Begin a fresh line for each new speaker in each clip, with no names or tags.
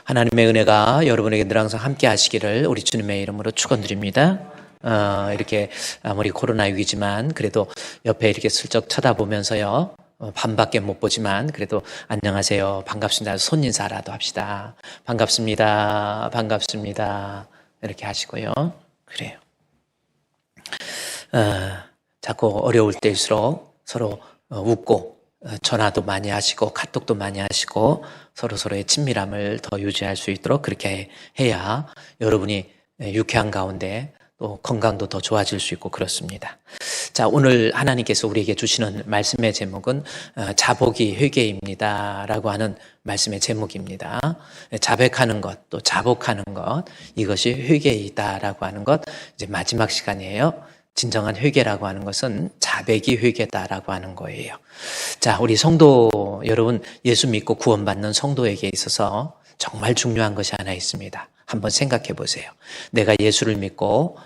하나님의 은혜가 여러분에게 늘 항상 함께 하시기를 우리 주님의 이름으로 축원드립니다. 이렇게 아무리 코로나 위기지만 그래도 옆에 이렇게 슬쩍 쳐다보면서요. 반밖에 못 보지만 그래도 안녕하세요, 반갑습니다, 손인사라도 합시다. 반갑습니다, 반갑습니다 이렇게 하시고요. 그래요. 자꾸 어려울 때일수록 서로 웃고 전화도 많이 하시고 카톡도 많이 하시고 서로의 친밀함을 더 유지할 수 있도록 그렇게 해야 여러분이 유쾌한 가운데 또 건강도 더 좋아질 수 있고 그렇습니다. 자, 오늘 하나님께서 우리에게 주시는 말씀의 제목은 자복이 회개입니다 라고 하는 말씀의 제목입니다. 자백하는 것, 또 자복하는 것, 이것이 회개이다 라고 하는 것, 이제 마지막 시간이에요. 진정한 회개라고 하는 것은 자백이 회개다라고 하는 거예요. 자, 우리 성도 여러분, 예수 믿고 구원받는 성도에게 있어서 정말 중요한 것이 하나 있습니다. 한번 생각해 보세요. 내가 예수를 믿고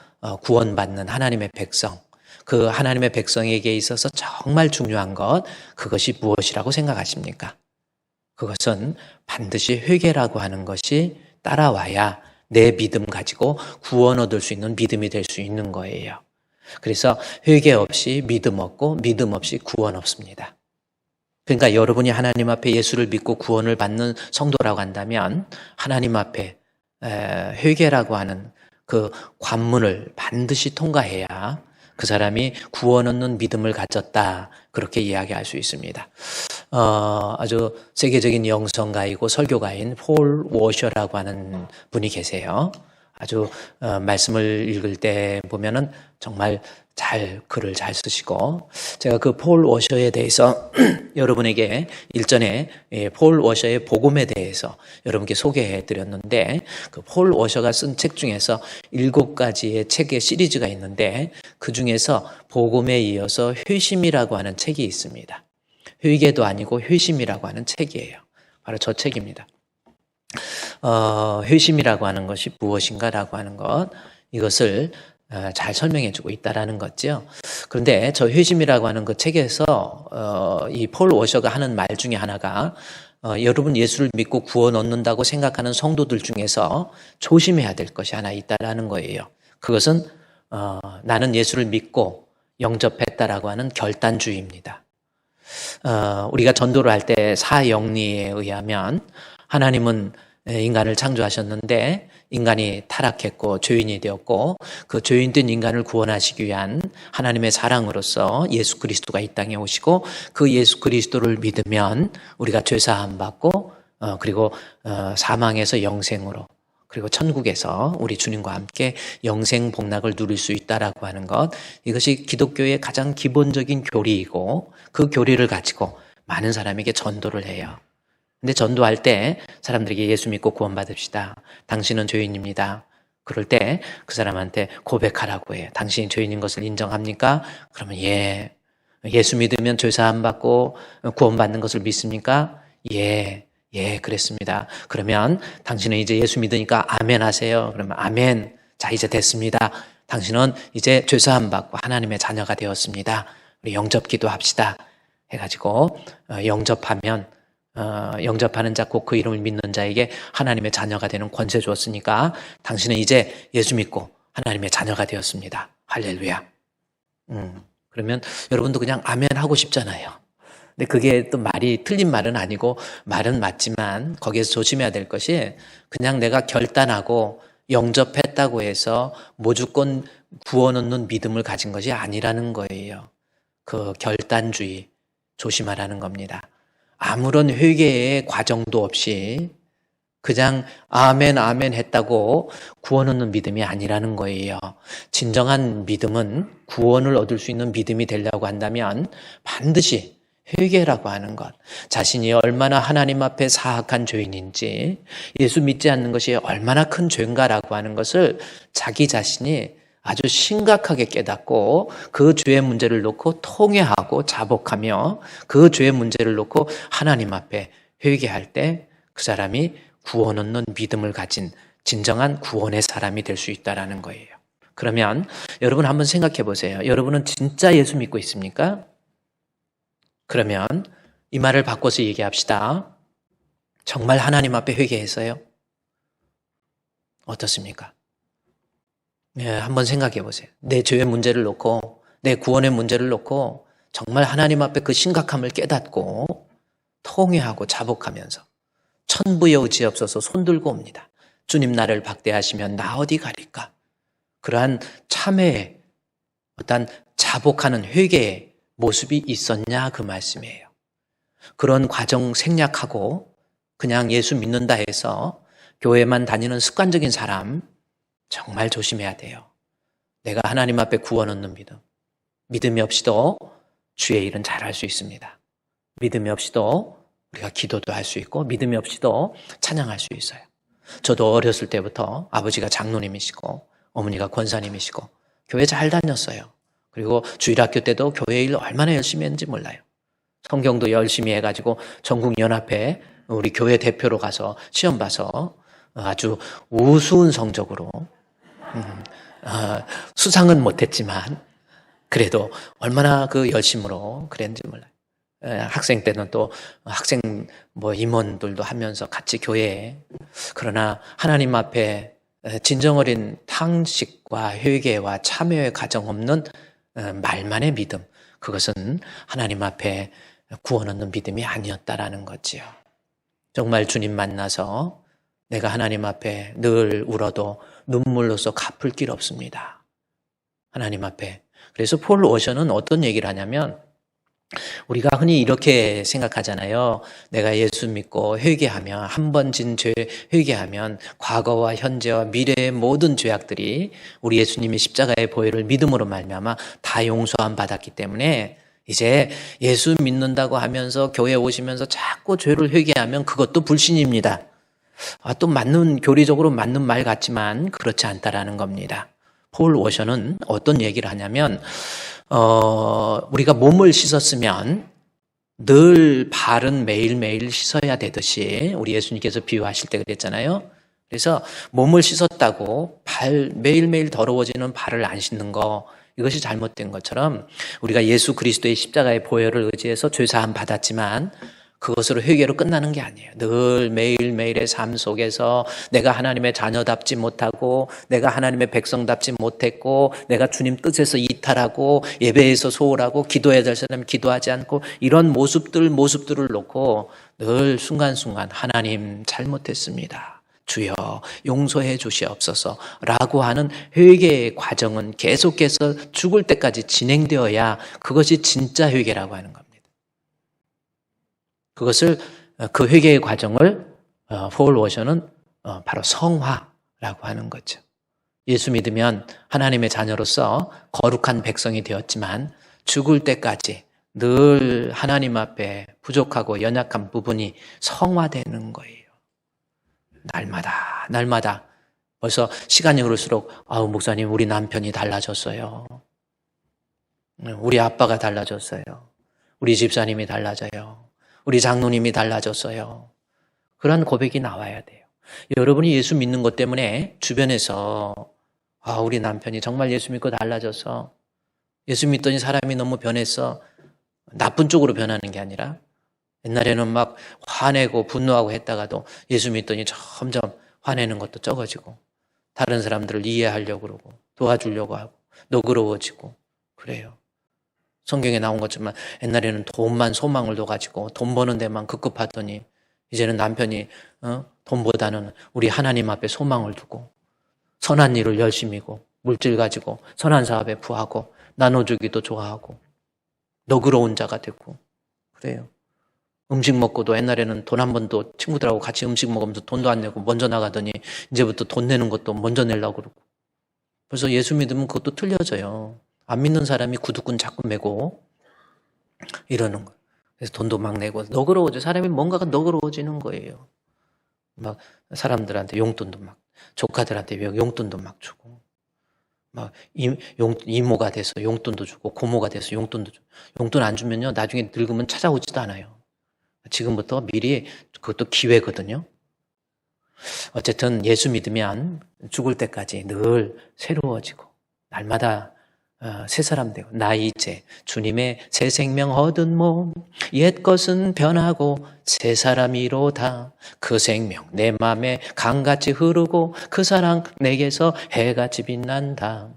구원받는 하나님의 백성, 그 하나님의 백성에게 있어서 정말 중요한 것, 그것이 무엇이라고 생각하십니까? 그것은 반드시 회개라고 하는 것이 따라와야 내 믿음 가지고 구원 얻을 수 있는 믿음이 될 수 있는 거예요. 그래서 회개 없이 믿음 없고 믿음 없이 구원 없습니다. 그러니까 여러분이 하나님 앞에 예수를 믿고 구원을 받는 성도라고 한다면 하나님 앞에 회개라고 하는 그 관문을 반드시 통과해야 그 사람이 구원 얻는 믿음을 가졌다, 그렇게 이야기할 수 있습니다. 아주 세계적인 영성가이고 설교가인 폴 워셔라고 하는 분이 계세요. 아주 말씀을 읽을 때 보면은 정말 글을 잘 쓰시고, 제가 그 폴 워셔에 대해서 여러분에게 일전에 폴 워셔의 복음에 대해서 여러분께 소개해 드렸는데, 그 폴 워셔가 쓴 책 중에서 7가지의 책의 시리즈가 있는데 그 중에서 복음에 이어서 회심이라고 하는 책이 있습니다. 회개도 아니고 회심이라고 하는 책이에요. 바로 저 책입니다. 회심이라고 하는 것이 무엇인가라고 하는 것, 이것을 잘 설명해 주고 있다라는 거죠. 그런데 저 회심이라고 하는 그 책에서 이 폴 워셔가 하는 말 중에 하나가 여러분 예수를 믿고 구원 얻는다고 생각하는 성도들 중에서 조심해야 될 것이 하나 있다라는 거예요. 그것은 나는 예수를 믿고 영접했다라고 하는 결단주의입니다. 우리가 전도를 할 때 사영리에 의하면 하나님은 인간을 창조하셨는데 인간이 타락했고 죄인이 되었고 그 죄인된 인간을 구원하시기 위한 하나님의 사랑으로서 예수 그리스도가 이 땅에 오시고 그 예수 그리스도를 믿으면 우리가 죄사함 받고 그리고 사망에서 영생으로, 그리고 천국에서 우리 주님과 함께 영생 복락을 누릴 수 있다라고 하는 것, 이것이 기독교의 가장 기본적인 교리이고 그 교리를 가지고 많은 사람에게 전도를 해요. 근데 전도할 때 사람들에게 예수 믿고 구원받읍시다, 당신은 죄인입니다, 그럴 때 그 사람한테 고백하라고 해요. 당신이 죄인인 것을 인정합니까? 그러면 예. 예수 믿으면 죄사함 받고 구원받는 것을 믿습니까? 예, 그랬습니다. 그러면 당신은 이제 예수 믿으니까 아멘 하세요. 그러면 아멘. 자, 이제 됐습니다. 당신은 이제 죄사함 받고 하나님의 자녀가 되었습니다. 우리 영접 기도합시다 해가지고 영접하는 자 곧 그 이름을 믿는 자에게 하나님의 자녀가 되는 권세 주었으니까 당신은 이제 예수 믿고 하나님의 자녀가 되었습니다. 할렐루야. 그러면 여러분도 그냥 아멘 하고 싶잖아요. 근데 그게 또 말이 틀린 말은 아니고 말은 맞지만 거기에서 조심해야 될 것이, 그냥 내가 결단하고 영접했다고 해서 무조건 구원 얻는 믿음을 가진 것이 아니라는 거예요. 그 결단주의 조심하라는 겁니다. 아무런 회개의 과정도 없이 그냥 아멘 했다고 구원 얻는 믿음이 아니라는 거예요. 진정한 믿음은, 구원을 얻을 수 있는 믿음이 되려고 한다면 반드시 회개라고 하는 것, 자신이 얼마나 하나님 앞에 사악한 죄인인지, 예수 믿지 않는 것이 얼마나 큰 죄인가라고 하는 것을 자기 자신이 아주 심각하게 깨닫고 그 죄의 문제를 놓고 통회하고 자복하며 그 죄의 문제를 놓고 하나님 앞에 회개할 때 그 사람이 구원 얻는 믿음을 가진 진정한 구원의 사람이 될 수 있다는 거예요. 그러면 여러분 한번 생각해 보세요. 여러분은 진짜 예수 믿고 있습니까? 그러면 이 말을 바꿔서 얘기합시다. 정말 하나님 앞에 회개했어요? 어떻습니까? 예, 한번 생각해 보세요. 내 죄의 문제를 놓고, 내 구원의 문제를 놓고 정말 하나님 앞에 그 심각함을 깨닫고 통회하고 자복하면서 천부의 의지없어서 손들고 옵니다. 주님 나를 박대하시면 나 어디 가릴까? 그러한 참회의 어떤 자복하는 회개의 모습이 있었냐 그 말씀이에요. 그런 과정 생략하고 그냥 예수 믿는다 해서 교회만 다니는 습관적인 사람 정말 조심해야 돼요. 내가 하나님 앞에 구원 얻는 믿음. 믿음이 없이도 주의 일은 잘할 수 있습니다. 믿음이 없이도 우리가 기도도 할 수 있고 믿음이 없이도 찬양할 수 있어요. 저도 어렸을 때부터 아버지가 장로님이시고 어머니가 권사님이시고 교회 잘 다녔어요. 그리고 주일학교 때도 교회 일 얼마나 열심히 했는지 몰라요. 성경도 열심히 해가지고 전국연합회 우리 교회 대표로 가서 시험 봐서 아주 우스운 성적으로 수상은 못했지만 그래도 얼마나 그 열심으로 그랬는지 몰라요. 학생 때는 또 학생 임원들도 하면서 같이 교회에 그러나 하나님 앞에 진정 어린 탕식과 회개와 참여의 가정 없는 말만의 믿음 그것은 하나님 앞에 구원 얻는 믿음이 아니었다라는 거지요. 정말 주님 만나서 내가 하나님 앞에 늘 울어도 눈물로서 갚을 길 없습니다. 하나님 앞에. 그래서 폴 워셔는 어떤 얘기를 하냐면 우리가 흔히 이렇게 생각하잖아요. 내가 예수 믿고 회개하면 한 번 진 죄 회개하면 과거와 현재와 미래의 모든 죄악들이 우리 예수님이 십자가의 보혈을 믿음으로 말미암아 다 용서함 받았기 때문에 이제 예수 믿는다고 하면서 교회 오시면서 자꾸 죄를 회개하면 그것도 불신입니다. 또 교리적으로 맞는 말 같지만 그렇지 않다라는 겁니다. 폴 워셔는 어떤 얘기를 하냐면 우리가 몸을 씻었으면 늘 발은 매일매일 씻어야 되듯이 우리 예수님께서 비유하실 때 그랬잖아요. 그래서 몸을 씻었다고 매일매일 더러워지는 발을 안 씻는 거 이것이 잘못된 것처럼 우리가 예수 그리스도의 십자가의 보혈을 의지해서 죄사함 받았지만 그것으로 회개로 끝나는 게 아니에요. 늘 매일매일의 삶 속에서 내가 하나님의 자녀답지 못하고 내가 하나님의 백성답지 못했고 내가 주님 뜻에서 이탈하고 예배에서 소홀하고 기도해야 될 사람 기도하지 않고 이런 모습들을 놓고 늘 순간순간 하나님 잘못했습니다. 주여 용서해 주시옵소서 라고 하는 회개의 과정은 계속해서 죽을 때까지 진행되어야 그것이 진짜 회개라고 하는 겁니다. 그 회개의 과정을 폴 워셔는 바로 성화라고 하는 거죠. 예수 믿으면 하나님의 자녀로서 거룩한 백성이 되었지만 죽을 때까지 늘 하나님 앞에 부족하고 연약한 부분이 성화되는 거예요. 날마다 벌써 시간이 흐를수록 목사님 우리 남편이 달라졌어요. 우리 아빠가 달라졌어요. 우리 집사님이 달라져요. 우리 장로님이 달라졌어요. 그런 고백이 나와야 돼요. 여러분이 예수 믿는 것 때문에 주변에서 우리 남편이 정말 예수 믿고 달라졌어. 예수 믿더니 사람이 너무 변했어. 나쁜 쪽으로 변하는 게 아니라 옛날에는 막 화내고 분노하고 했다가도 예수 믿더니 점점 화내는 것도 적어지고 다른 사람들을 이해하려고 그러고 도와주려고 하고 너그러워지고 그래요. 성경에 나온 것처럼 옛날에는 돈만 소망을 둬가지고 돈 버는 데만 급급하더니 이제는 남편이 돈보다는 우리 하나님 앞에 소망을 두고 선한 일을 열심히고 물질 가지고 선한 사업에 부하고 나눠주기도 좋아하고 너그러운 자가 됐고 그래요. 음식 먹고도 옛날에는 돈 한 번도 친구들하고 같이 음식 먹으면서 돈도 안 내고 먼저 나가더니 이제부터 돈 내는 것도 먼저 내려고 그러고 그래서 예수 믿으면 그것도 틀려져요. 안 믿는 사람이 구두꾼 자꾸 메고 이러는 거예요. 그래서 돈도 막 내고 너그러워져. 사람이 뭔가가 너그러워지는 거예요. 막 사람들한테 용돈도 막 조카들한테 용돈도 막 주고 막 이모가 돼서 용돈도 주고 고모가 돼서 용돈도 주고 용돈 안 주면요 나중에 늙으면 찾아오지도 않아요. 지금부터 미리 그것도 기회거든요. 어쨌든 예수 믿으면 죽을 때까지 늘 새로워지고 날마다 새 사람 되고 나 이제 주님의 새 생명 얻은 몸 옛것은 변하고 새 사람이로다. 그 생명 내 맘에 강같이 흐르고 그 사랑 내게서 해같이 빛난다.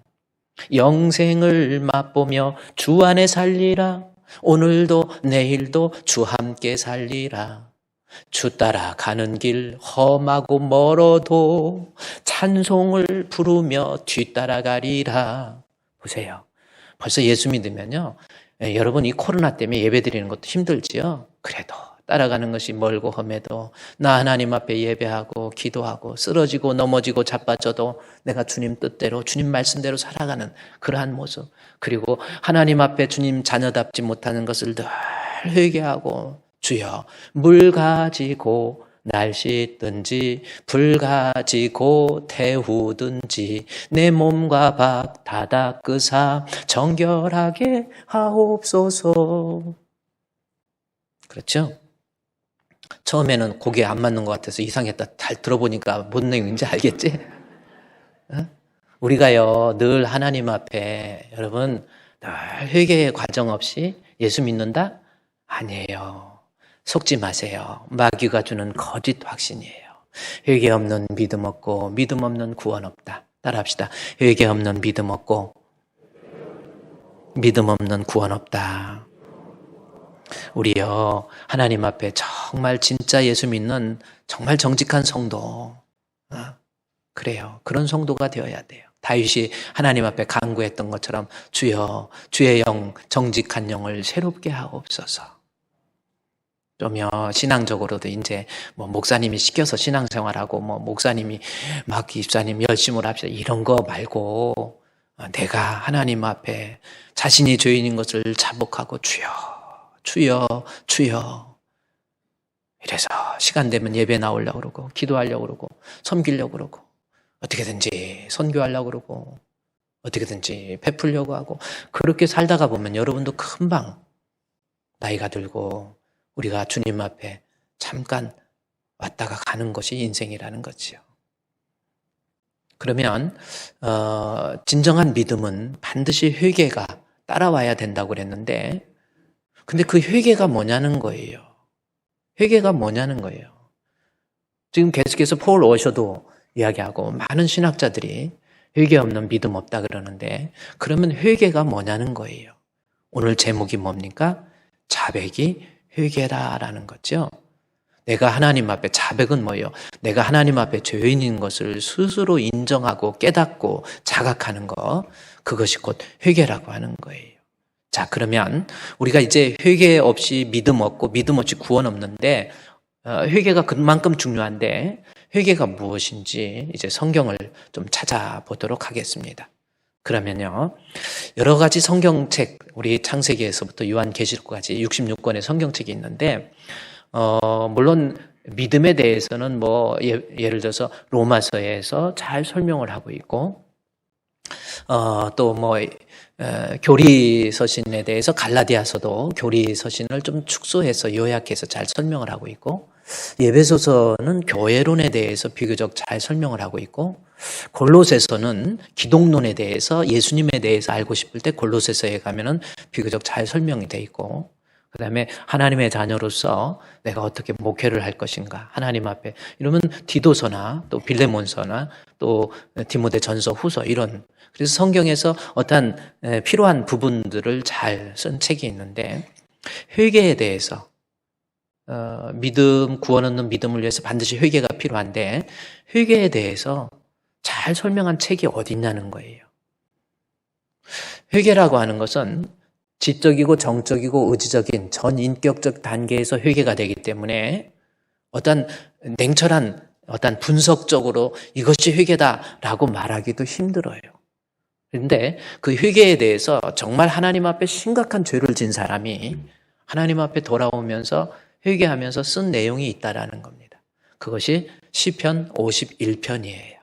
영생을 맛보며 주 안에 살리라. 오늘도 내일도 주 함께 살리라. 주 따라 가는 길 험하고 멀어도 찬송을 부르며 뒤따라가리라. 보세요. 벌써 예수 믿으면요. 여러분 이 코로나 때문에 예배 드리는 것도 힘들지요. 그래도 따라가는 것이 멀고 험해도 나 하나님 앞에 예배하고 기도하고 쓰러지고 넘어지고 자빠져도 내가 주님 뜻대로 주님 말씀대로 살아가는 그러한 모습. 그리고 하나님 앞에 주님 자녀답지 못하는 것을 늘 회개하고 주여 물 가지고 날 씻든지 불 가지고 태우든지 내 몸과 밥 다 닦으사 정결하게 하옵소서. 그렇죠? 처음에는 고개 안 맞는 것 같아서 이상했다. 잘 들어보니까 뭔 내용인지 알겠지? 우리가요 늘 하나님 앞에 여러분 늘 회개의 과정 없이 예수 믿는다? 아니에요. 속지 마세요. 마귀가 주는 거짓 확신이에요. 회개 없는 믿음 없고 믿음 없는 구원 없다. 따라합시다. 회개 없는 믿음 없고 믿음 없는 구원 없다. 우리요 하나님 앞에 정말 진짜 예수 믿는 정말 정직한 성도, 그래요. 그런 성도가 되어야 돼요. 다윗이 하나님 앞에 간구했던 것처럼 주여 주의 영 정직한 영을 새롭게 하옵소서. 그러면 신앙적으로도 이제 뭐 목사님이 시켜서 신앙생활하고 뭐 목사님이 막 집사님 열심으로 합시다 이런 거 말고 내가 하나님 앞에 자신이 죄인인 것을 자복하고 주여 주여 주여 이래서 시간 되면 예배 나오려고 그러고 기도하려고 그러고 섬기려고 그러고 어떻게든지 선교하려고 그러고 어떻게든지 베풀려고 하고 그렇게 살다가 보면 여러분도 금방 나이가 들고 우리가 주님 앞에 잠깐 왔다가 가는 것이 인생이라는 거지요. 그러면 진정한 믿음은 반드시 회개가 따라와야 된다고 그랬는데 근데 그 회개가 뭐냐는 거예요. 회개가 뭐냐는 거예요. 지금 계속해서 폴 워셔도 이야기하고 많은 신학자들이 회개 없는 믿음 없다 그러는데 그러면 회개가 뭐냐는 거예요. 오늘 제목이 뭡니까? 자백이 회개라라는 거죠. 내가 하나님 앞에 자백은 뭐예요? 내가 하나님 앞에 죄인인 것을 스스로 인정하고 깨닫고 자각하는 것, 그것이 곧 회개라고 하는 거예요. 자, 그러면 우리가 이제 회개 없이 믿음 없고 믿음 없이 구원 없는데 회개가 그만큼 중요한데 회개가 무엇인지 이제 성경을 좀 찾아보도록 하겠습니다. 그러면요, 여러 가지 성경책, 우리 창세기에서부터 요한계시록까지 66권의 성경책이 있는데, 물론 믿음에 대해서는 뭐 예를 들어서 로마서에서 잘 설명을 하고 있고, 또 뭐 교리 서신에 대해서 갈라디아서도 교리 서신을 좀 축소해서 요약해서 잘 설명을 하고 있고, 에베소서는 교회론에 대해서 비교적 잘 설명을 하고 있고, 골로새서는 기독론에 대해서 예수님에 대해서 알고 싶을 때 골로새서에 가면은 비교적 잘 설명이 돼 있고, 그 다음에 하나님의 자녀로서 내가 어떻게 목회를 할 것인가 하나님 앞에 이러면 디도서나 또 빌레몬서나 또 디모데 전서 후서 이런, 그래서 성경에서 어떤 필요한 부분들을 잘 쓴 책이 있는데 회개에 대해서 믿음, 구원 얻는 믿음을 위해서 반드시 회개가 필요한데 회개에 대해서 잘 설명한 책이 어디 있냐는 거예요. 회개라고 하는 것은 지적이고 정적이고 의지적인 전인격적 단계에서 회개가 되기 때문에 어떤 냉철한 어떤 분석적으로 이것이 회개다라고 말하기도 힘들어요. 그런데 그 회개에 대해서 정말 하나님 앞에 심각한 죄를 진 사람이 하나님 앞에 돌아오면서 회개하면서 쓴 내용이 있다라는 겁니다. 그것이 시편 51편이에요.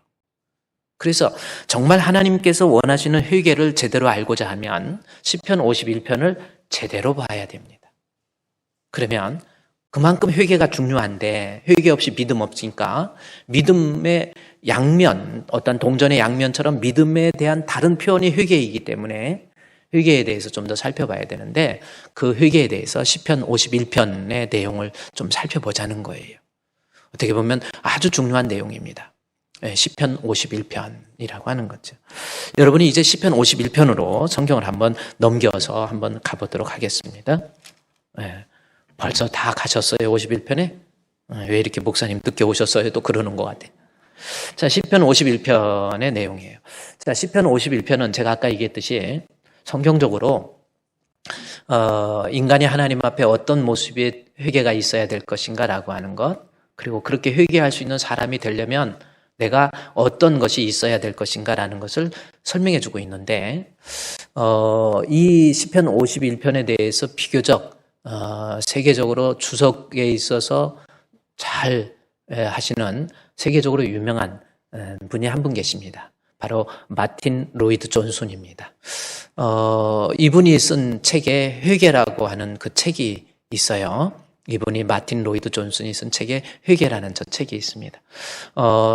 그래서 정말 하나님께서 원하시는 회개를 제대로 알고자 하면 시편 51편을 제대로 봐야 됩니다. 그러면 그만큼 회개가 중요한데 회개 없이 믿음 없으니까 믿음의 양면, 어떤 동전의 양면처럼 믿음에 대한 다른 표현이 회개이기 때문에 회개에 대해서 좀 더 살펴봐야 되는데 그 회개에 대해서 시편 51편의 내용을 좀 살펴보자는 거예요. 어떻게 보면 아주 중요한 내용입니다. 시편 51편이라고 하는 거죠. 여러분이 이제 시편 51편으로 성경을 한번 넘겨서 한번 가보도록 하겠습니다. 벌써 다 가셨어요, 51편에? 왜 이렇게 목사님 늦게 오셨어요? 또 그러는 것 같아요. 자, 시편 51편의 내용이에요. 자, 시편 51편은 제가 아까 얘기했듯이 성경적으로 인간이 하나님 앞에 어떤 모습의 회개가 있어야 될 것인가라고 하는 것, 그리고 그렇게 회개할 수 있는 사람이 되려면 내가 어떤 것이 있어야 될 것인가라는 것을 설명해 주고 있는데 이 시편 51편에 대해서 비교적 세계적으로 주석에 있어서 잘 하시는 세계적으로 유명한 분이 한 분 계십니다. 바로 마틴 로이드 존슨입니다. 이분이 쓴 책에 회개라고 하는 그 책이 있어요. 이분이 마틴 로이드 존슨이 쓴 책에 회개라는 저 책이 있습니다.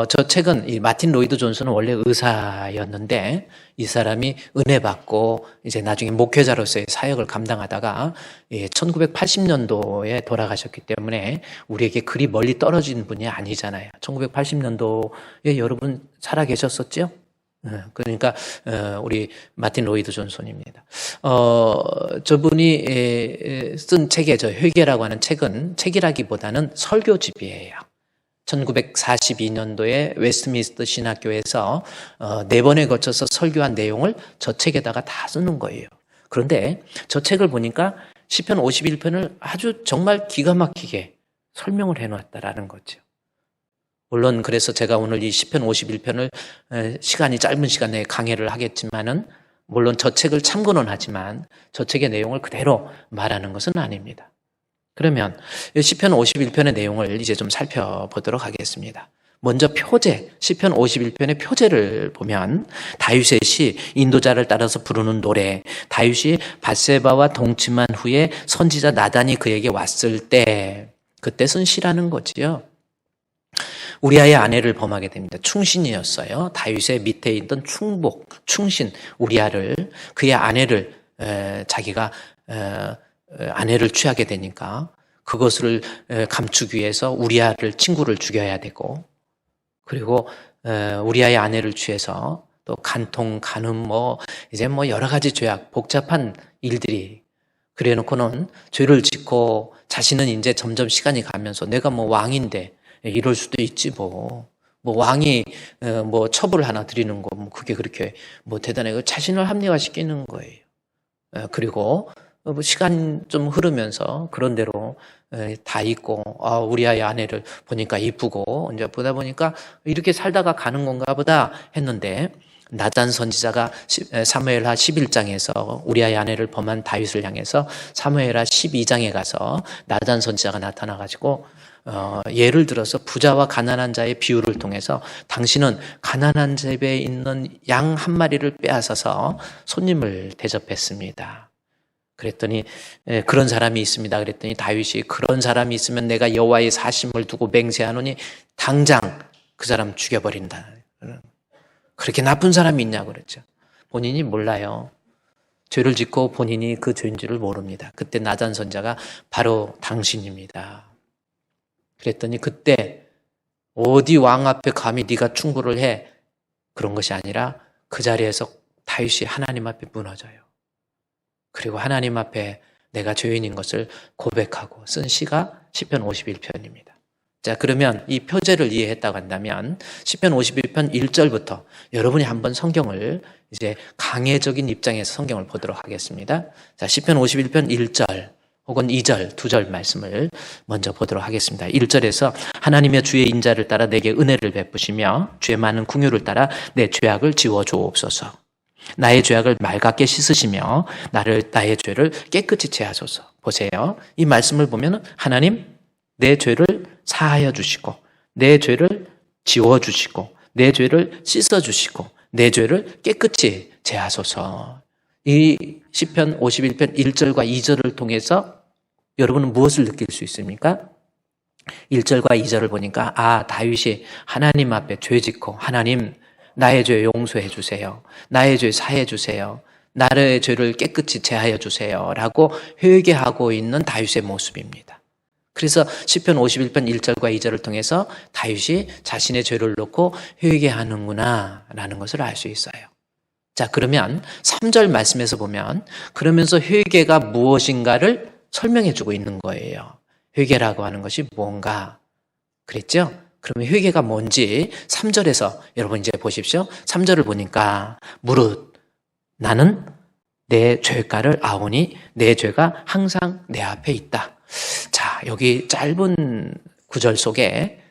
저 책은 이 마틴 로이드 존슨은 원래 의사였는데 이 사람이 은혜 받고 이제 나중에 목회자로서의 사역을 감당하다가 1980년도에 돌아가셨기 때문에 우리에게 그리 멀리 떨어진 분이 아니잖아요. 1980년도에 여러분 살아 계셨었죠? 그러니까 우리 마틴 로이드 존슨입니다. 저분이 쓴 책에 저 회개라고 하는 책은 책이라기보다는 설교집이에요. 1942년도에 웨스트민스터 신학교에서 4번에 거쳐서 설교한 내용을 저 책에다가 다 쓰는 거예요. 그런데 저 책을 보니까 시편 51편을 아주 정말 기가 막히게 설명을 해놨다라는 거죠. 물론 그래서 제가 오늘 이 시편 51편을 시간이 짧은 시간에 강해를 하겠지만은 물론 저 책을 참고는 하지만 저 책의 내용을 그대로 말하는 것은 아닙니다. 그러면 시편 51편의 내용을 이제 좀 살펴보도록 하겠습니다. 먼저 표제, 시편 51편의 표제를 보면 다윗의 시, 인도자를 따라서 부르는 노래, 다윗이 밧세바와 동침한 후에 선지자 나단이 그에게 왔을 때 그때 쓴 시라는 거지요. 우리아의 아내를 범하게 됩니다. 충신이었어요. 다윗의 밑에 있던 충신 우리아를 그의 아내를 자기가 아내를 취하게 되니까 그것을 감추기 위해서 우리아를 친구를 죽여야 되고 그리고 우리아의 아내를 취해서 또 간통, 간음 이제 여러 가지 죄악, 복잡한 일들이 그래놓고는 죄를 짓고 자신은 이제 점점 시간이 가면서 내가 왕인데 이럴 수도 있지 왕이 첩을 하나 드리는 거 그게 그렇게 대단해 자신을 합리화시키는 거예요. 그리고 시간 좀 흐르면서 그런 대로 다 잊고 우리아의 아내를 보니까 이쁘고 이제 보다 보니까 이렇게 살다가 가는 건가 보다 했는데 나단 선지자가 사무엘하 11장에서 우리아의 아내를 범한 다윗을 향해서 사무엘하 12장에 가서 나단 선지자가 나타나가지고 예를 들어서 부자와 가난한 자의 비유를 통해서 당신은 가난한 집에 있는 양 한 마리를 빼앗아서 손님을 대접했습니다. 그랬더니 그런 사람이 있습니다. 그랬더니 다윗이 그런 사람이 있으면 내가 여호와의 사심을 두고 맹세하노니 당장 그 사람 죽여버린다. 그렇게 나쁜 사람이 있냐고 그랬죠. 본인이 몰라요. 죄를 짓고 본인이 그 죄인 줄을 모릅니다. 그때 나단 선자가 바로 당신입니다. 그랬더니 그때 어디 왕 앞에 감히 네가 충고를 해? 그런 것이 아니라 그 자리에서 다윗이 하나님 앞에 무너져요. 그리고 하나님 앞에 내가 죄인인 것을 고백하고 쓴 시가 시편 51편입니다. 자, 그러면 이 표제를 이해했다고 한다면 시편 51편 1절부터 여러분이 한번 성경을 이제 강해적인 입장에서 성경을 보도록 하겠습니다. 자, 시편 51편 1절 혹은 2절, 2절 말씀을 먼저 보도록 하겠습니다. 1절에서 하나님의 주의 인자를 따라 내게 은혜를 베푸시며 죄 많은 궁유를 따라 내 죄악을 지워주옵소서. 나의 죄악을 맑게 씻으시며 나의 죄를 깨끗이 제하소서. 보세요. 이 말씀을 보면 하나님 내 죄를 사하여 주시고 내 죄를 지워주시고 내 죄를 씻어주시고 내 죄를 깨끗이 제하소서. 이 시편 51편 1절과 2절을 통해서 여러분은 무엇을 느낄 수 있습니까? 1절과 2절을 보니까 다윗이 하나님 앞에 죄 짓고 하나님 나의 죄 용서해 주세요. 나의 죄 사해 주세요. 나의 죄를 깨끗이 제하여 주세요. 라고 회개하고 있는 다윗의 모습입니다. 그래서 시편 51편 1절과 2절을 통해서 다윗이 자신의 죄를 놓고 회개하는구나 라는 것을 알 수 있어요. 자, 그러면 3절 말씀에서 보면 그러면서 회개가 무엇인가를 설명해 주고 있는 거예요. 회개라고 하는 것이 뭔가 그랬죠? 그러면 회개가 뭔지 3절에서 여러분 이제 보십시오. 3절을 보니까 무릇 나는 내 죄가를 아오니 내 죄가 항상 내 앞에 있다. 자, 여기 짧은 구절 속에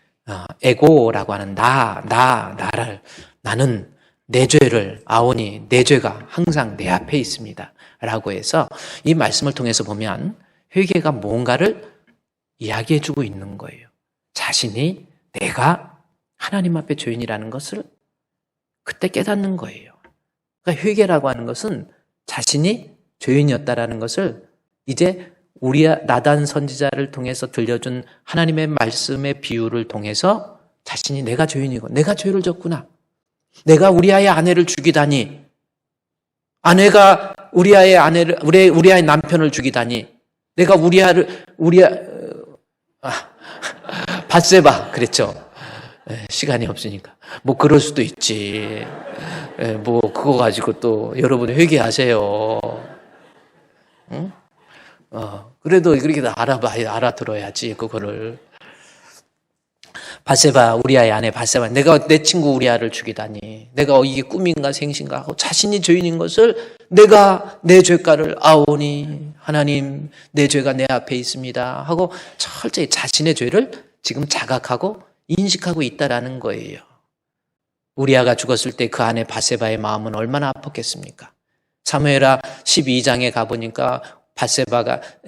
에고라고 하는 나를 나는 내 죄를 아오니 내 죄가 항상 내 앞에 있습니다. 라고 해서 이 말씀을 통해서 보면 회개가 뭔가를 이야기해 주고 있는 거예요. 자신이 내가 하나님 앞에 죄인이라는 것을 그때 깨닫는 거예요. 그러니까 회개라고 하는 것은 자신이 죄인이었다라는 것을 이제 나단 선지자를 통해서 들려준 하나님의 말씀의 비유를 통해서 자신이 내가 죄인이고 내가 죄를 졌구나. 내가 우리아의 아내를 죽이다니. 아내가 우리아의 남편을 죽이다니. 내가 밧세바 그랬죠. 시간이 없으니까. 뭐 그럴 수도 있지. 뭐 그거 가지고 또 여러분 회개하세요. 응? 그래도 그렇게 알아들어야지 그거를. 밧세바 우리아의 아내 밧세바 내가 내 친구 우리아를 죽이다니. 내가 이게 꿈인가 생신가 하고 자신이 죄인인 것을 내가 내 죄가를 아오니 하나님 내 죄가 내 앞에 있습니다 하고 철저히 자신의 죄를 지금 자각하고 인식하고 있다라는 거예요. 우리아가 죽었을 때 그 아내 밧세바의 마음은 얼마나 아팠겠습니까? 사무엘하 12장에 가보니까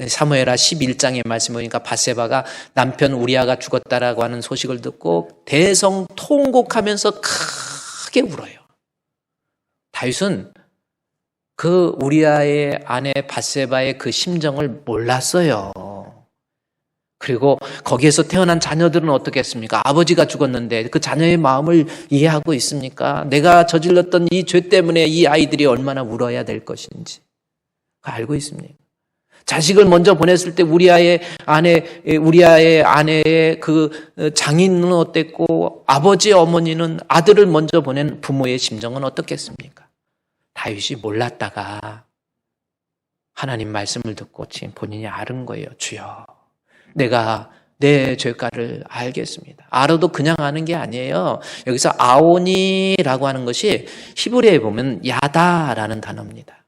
사무엘하 11장의 말씀 보니까 밧세바가 남편 우리아가 죽었다라고 하는 소식을 듣고 대성통곡하면서 크게 울어요. 다윗은 그 우리아의 아내 밧세바의 그 심정을 몰랐어요. 그리고 거기에서 태어난 자녀들은 어떻겠습니까? 아버지가 죽었는데 그 자녀의 마음을 이해하고 있습니까? 내가 저질렀던 이 죄 때문에 이 아이들이 얼마나 울어야 될 것인지 알고 있습니다. 자식을 먼저 보냈을 때 우리아의 아내의 그 장인은 어땠고 아버지 어머니는 아들을 먼저 보낸 부모의 심정은 어떻겠습니까? 다윗이 몰랐다가 하나님 말씀을 듣고 지금 본인이 아는 거예요. 주여, 내가 내 죄가를 알겠습니다. 알아도 그냥 아는 게 아니에요. 여기서 아오니라고 하는 것이 히브리어에 보면 야다라는 단어입니다.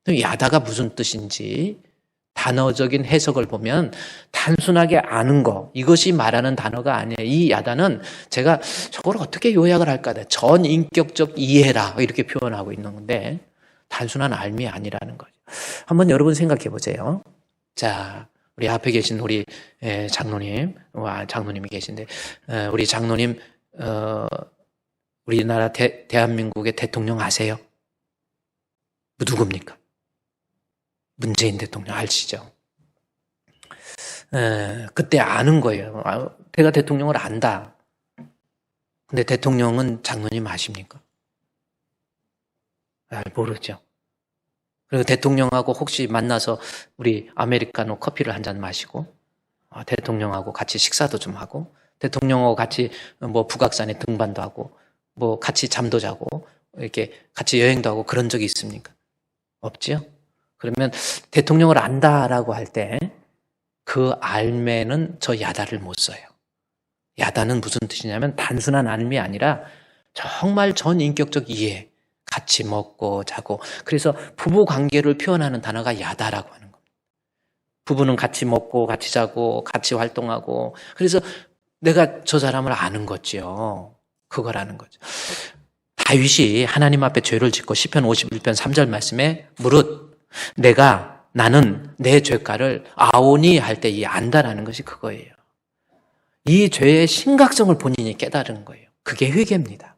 야다가 무슨 뜻인지 단어적인 해석을 보면 단순하게 아는 거, 이것이 말하는 단어가 아니에요. 이 야다는 제가 저걸 어떻게 요약을 할까? 전인격적 이해라 이렇게 표현하고 있는 건데 단순한 알미 아니라는 거죠. 한번 여러분 생각해 보세요. 자, 우리 앞에 계신 우리 장로님이 계신데 우리 장로님 우리나라 대한민국의 대통령 아세요? 누굽니까? 문재인 대통령 아시죠? 그때 아는 거예요. 내가 대통령을 안다. 근데 대통령은 장로님 아십니까? 모르죠. 그리고 대통령하고 혹시 만나서 우리 아메리카노 커피를 한 잔 마시고 대통령하고 같이 식사도 좀 하고 대통령하고 같이 뭐 북악산에 등반도 하고 뭐 같이 잠도 자고 이렇게 같이 여행도 하고 그런 적이 있습니까? 없지요? 그러면 대통령을 안다라고 할 때 그 알매는 저 야다를 못 써요. 야다는 무슨 뜻이냐면 단순한 알미 아니라 정말 전인격적 이해, 같이 먹고 자고. 그래서 부부 관계를 표현하는 단어가 야다라고 하는 겁니다. 부부는 같이 먹고 같이 자고 같이 활동하고 그래서 내가 저 사람을 아는 거지요. 그거라는 거죠. 다윗이 하나님 앞에 죄를 짓고 시편 51편 3절 말씀에 무릇 나는 내 죄가를 아오니 할 때 이 안다라는 것이 그거예요. 이 죄의 심각성을 본인이 깨달은 거예요. 그게 회개입니다.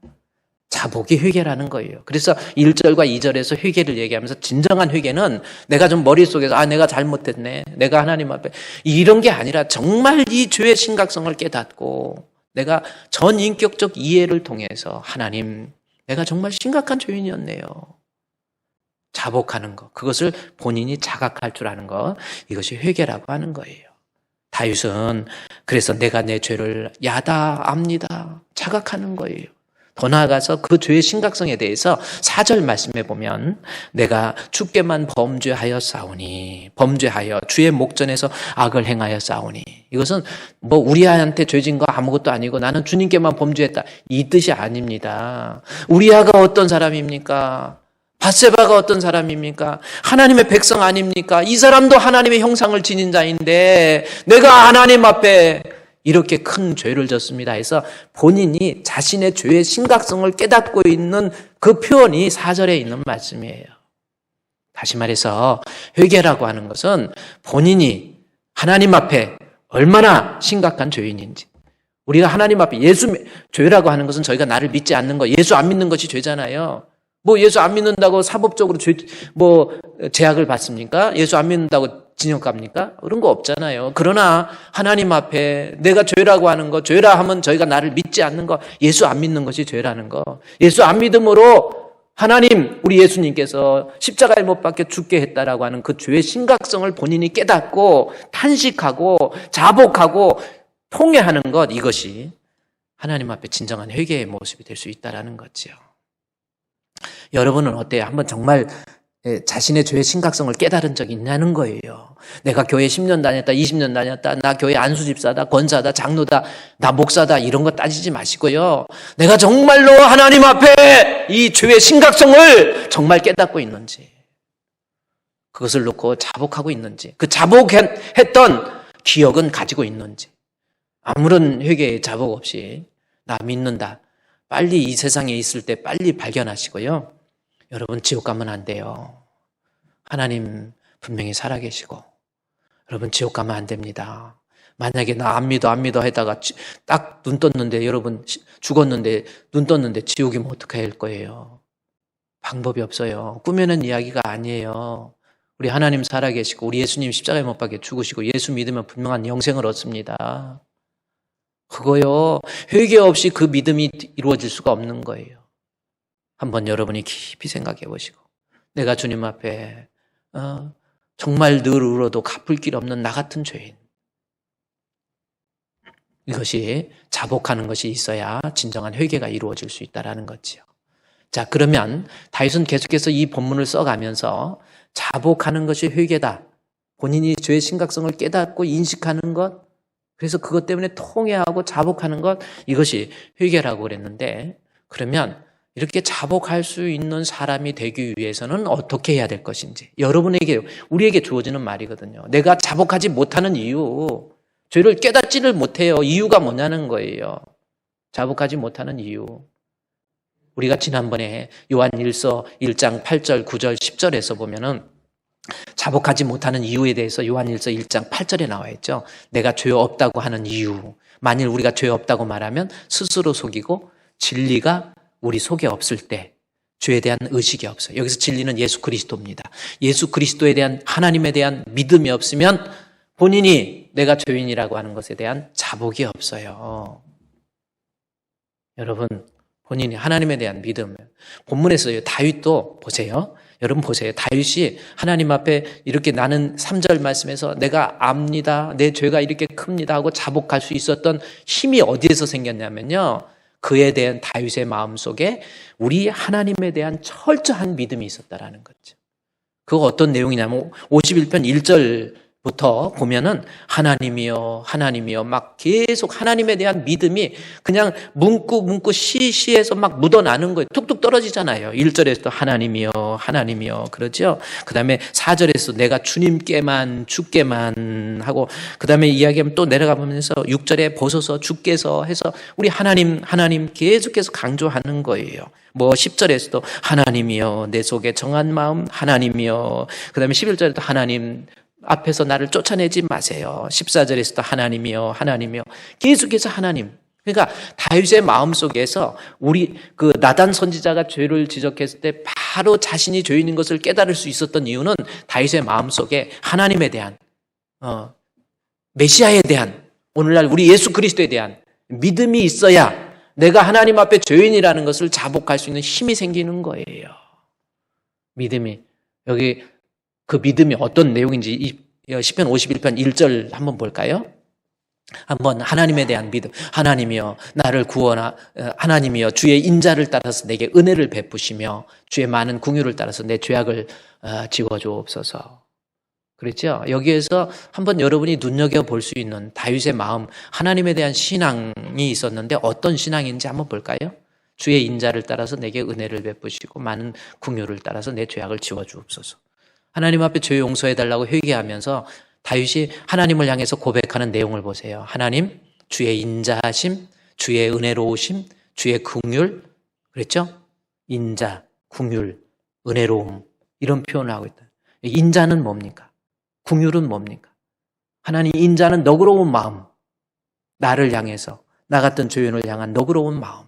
자복이 회개라는 거예요. 그래서 1절과 2절에서 회개를 얘기하면서 진정한 회개는 내가 좀 머릿속에서 내가 잘못했네, 내가 하나님 앞에 이런 게 아니라 정말 이 죄의 심각성을 깨닫고 내가 전인격적 이해를 통해서 하나님, 내가 정말 심각한 죄인이었네요. 자복하는 것, 그것을 본인이 자각할 줄 아는 것, 이것이 회개라고 하는 거예요. 다윗은 그래서 내가 내 죄를 압니다, 자각하는 거예요. 더 나아가서 그 죄의 심각성에 대해서 4절 말씀해 보면 내가 주께만 범죄하여 주의 목전에서 악을 행하여 싸우니, 이것은 뭐 우리아한테 죄진 거 아무것도 아니고 나는 주님께만 범죄했다, 이 뜻이 아닙니다. 우리아가 어떤 사람입니까? 밧세바가 어떤 사람입니까? 하나님의 백성 아닙니까? 이 사람도 하나님의 형상을 지닌 자인데 내가 하나님 앞에 이렇게 큰 죄를 졌습니다 해서 본인이 자신의 죄의 심각성을 깨닫고 있는 그 표현이 4절에 있는 말씀이에요. 다시 말해서 회개라고 하는 것은 본인이 하나님 앞에 얼마나 심각한 죄인인지, 우리가 하나님 앞에 죄라고 하는 것은 저희가 나를 믿지 않는 것, 예수 안 믿는 것이 죄잖아요. 뭐 예수 안 믿는다고 사법적으로 제약을 받습니까? 예수 안 믿는다고 진영 갑니까? 그런 거 없잖아요. 그러나 하나님 앞에 내가 죄라고 하는 거, 죄라 하면 저희가 나를 믿지 않는 거, 예수 안 믿는 것이 죄라는 거, 예수 안 믿음으로 하나님, 우리 예수님께서 십자가에 못 박혀 죽게 했다라고 하는 그 죄의 심각성을 본인이 깨닫고 탄식하고 자복하고 통회하는 것, 이것이 하나님 앞에 진정한 회개의 모습이 될 수 있다라는 거죠. 여러분은 어때요? 한번 정말 자신의 죄의 심각성을 깨달은 적이 있냐는 거예요. 내가 교회 10년 다녔다, 20년 다녔다, 나 교회 안수집사다, 권사다, 장로다, 나 목사다, 이런 거 따지지 마시고요. 내가 정말로 하나님 앞에 이 죄의 심각성을 정말 깨닫고 있는지, 그것을 놓고 자복하고 있는지, 그 자복했던 기억은 가지고 있는지, 아무런 회개의 자복 없이 나 믿는다, 빨리 이 세상에 있을 때 빨리 발견하시고요. 여러분, 지옥 가면 안 돼요. 하나님 분명히 살아계시고, 여러분 지옥 가면 안 됩니다. 만약에 나 안 믿어 하다가 딱 눈 떴는데, 여러분 죽었는데 눈 떴는데 지옥이면 어떻게 할 거예요? 방법이 없어요. 꾸며낸 이야기가 아니에요. 우리 하나님 살아계시고 우리 예수님 십자가에 못 박혀 죽으시고 예수 믿으면 분명한 영생을 얻습니다. 그거요, 회개 없이 그 믿음이 이루어질 수가 없는 거예요. 한번 여러분이 깊이 생각해 보시고, 내가 주님 앞에 정말 늘 울어도 갚을 길 없는 나 같은 죄인, 이것이 자복하는 것이 있어야 진정한 회개가 이루어질 수 있다는 거지요. 자, 그러면 다윗은 계속해서 이 본문을 써가면서 자복하는 것이 회개다, 본인이 죄의 심각성을 깨닫고 인식하는 것, 그래서 그것 때문에 통회하고 자복하는 것, 이것이 회개라고 그랬는데, 그러면 이렇게 자복할 수 있는 사람이 되기 위해서는 어떻게 해야 될 것인지, 우리에게 주어지는 말이거든요. 내가 자복하지 못하는 이유, 죄를 깨닫지를 못해요. 이유가 뭐냐는 거예요. 자복하지 못하는 이유. 우리가 지난번에 요한일서 1장 8절, 9절, 10절에서 보면은 자복하지 못하는 이유에 대해서 요한일서 1장 8절에 나와 있죠. 내가 죄 없다고 하는 이유. 만일 우리가 죄 없다고 말하면 스스로 속이고 진리가 우리 속에 없을 때 죄에 대한 의식이 없어요. 여기서 진리는 예수 그리스도입니다. 예수 그리스도에 대한, 하나님에 대한 믿음이 없으면 본인이 내가 죄인이라고 하는 것에 대한 자복이 없어요. 여러분, 본인이 하나님에 대한 믿음, 본문에서 다윗도 보세요. 여러분 보세요. 다윗이 하나님 앞에 이렇게, 나는 3절 말씀에서 내가 압니다, 내 죄가 이렇게 큽니다 하고 자복할 수 있었던 힘이 어디에서 생겼냐면요, 그에 대한 다윗의 마음속에 우리 하나님에 대한 철저한 믿음이 있었다라는 거죠. 그거 어떤 내용이냐면 51편 1절부터 보면은 하나님이여 하나님이여 막 계속 하나님에 대한 믿음이 그냥 문구 시에서 막 묻어나는 거예요. 툭툭 떨어지잖아요. 1절에서도 하나님이여 하나님이여 그러죠. 그 다음에 4절에서 내가 주께만 하고, 그 다음에 이야기하면 또 내려가 보면서 6절에 보소서 주께서 해서 우리 하나님 계속해서 강조하는 거예요. 뭐 10절에서도 하나님이여 내 속에 정한 마음 하나님이여, 그 다음에 11절에도 하나님 앞에서 나를 쫓아내지 마세요. 14절에서도 하나님이여 계속해서 하나님, 그러니까 다윗의 마음속에서 우리 그 나단 선지자가 죄를 지적했을 때 바로 자신이 죄인인 것을 깨달을 수 있었던 이유는 다윗의 마음속에 하나님에 대한 메시아에 대한 오늘날 우리 예수 그리스도에 대한 믿음이 있어야 내가 하나님 앞에 죄인이라는 것을 자복할 수 있는 힘이 생기는 거예요. 믿음이 여기 그 믿음이 어떤 내용인지 시편 51편 1절 한번 볼까요? 한번 하나님에 대한 믿음. 하나님이여 나를 하나님이여 주의 인자를 따라서 내게 은혜를 베푸시며 주의 많은 궁유를 따라서 내 죄악을 지워주옵소서. 그렇죠? 여기에서 한번 여러분이 눈여겨볼 수 있는 다윗의 마음, 하나님에 대한 신앙이 있었는데 어떤 신앙인지 한번 볼까요? 주의 인자를 따라서 내게 은혜를 베푸시고 많은 궁유를 따라서 내 죄악을 지워주옵소서. 하나님 앞에 죄 용서해달라고 회개하면서 다윗이 하나님을 향해서 고백하는 내용을 보세요. 하나님, 주의 인자하심, 주의 은혜로우심, 주의 긍휼, 그랬죠? 인자, 긍휼, 은혜로움 이런 표현을 하고 있다. 인자는 뭡니까? 긍휼은 뭡니까? 하나님 인자는 너그러운 마음, 나를 향해서 나 같은 죄인을 향한 너그러운 마음.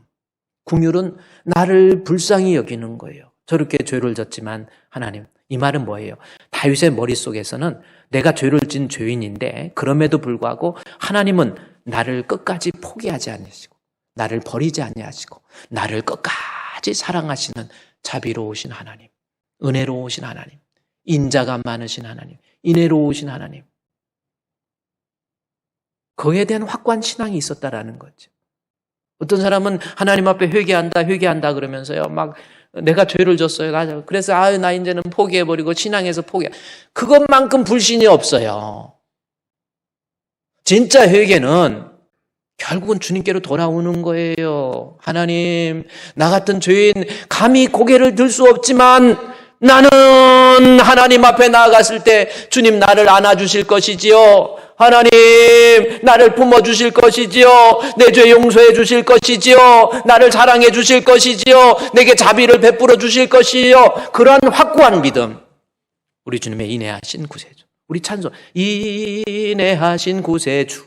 긍휼은 나를 불쌍히 여기는 거예요. 저렇게 죄를 졌지만 하나님, 이 말은 뭐예요? 다윗의 머릿속에서는 내가 죄를 진 죄인인데 그럼에도 불구하고 하나님은 나를 끝까지 포기하지 않으시고 나를 버리지 아니하시고 나를 끝까지 사랑하시는 자비로우신 하나님, 은혜로우신 하나님, 인자가 많으신 하나님, 인애로우신 하나님. 그에 대한 확고한 신앙이 있었다라는 거죠. 어떤 사람은 하나님 앞에 회개한다 그러면서요. 막 내가 죄를 졌어요. 그래서 나 이제는 포기해버리고 신앙에서 그것만큼 불신이 없어요. 진짜 회개는 결국은 주님께로 돌아오는 거예요. 하나님, 나 같은 죄인 감히 고개를 들 수 없지만 나는 하나님 앞에 나아갔을 때 주님 나를 안아주실 것이지요. 하나님 나를 품어주실 것이지요. 내 죄 용서해 주실 것이지요. 나를 사랑해 주실 것이지요. 내게 자비를 베풀어 주실 것이요. 그런 확고한 믿음. 우리 주님의 인애하신 구세주. 우리 찬송. 인애하신 구세주여.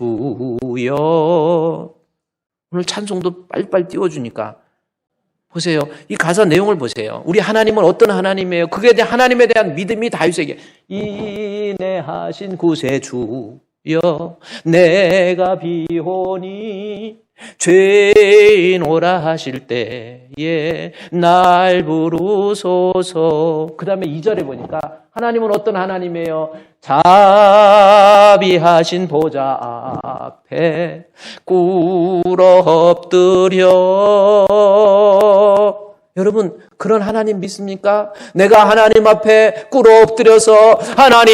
오늘 찬송도 빨리빨리 띄워주니까 보세요. 이 가사 내용을 보세요. 우리 하나님은 어떤 하나님이에요? 그에 대한 하나님에 대한 믿음이 다윗에게 인애하신 구세주여 내가 비오니 죄인오라 하실 때에 날 부르소서. 그 다음에 2절에 보니까 하나님은 어떤 하나님이에요? 자비하신 보좌 앞에 꿇어 엎드려. 여러분 그런 하나님 믿습니까? 내가 하나님 앞에 꿇어 엎드려서 하나님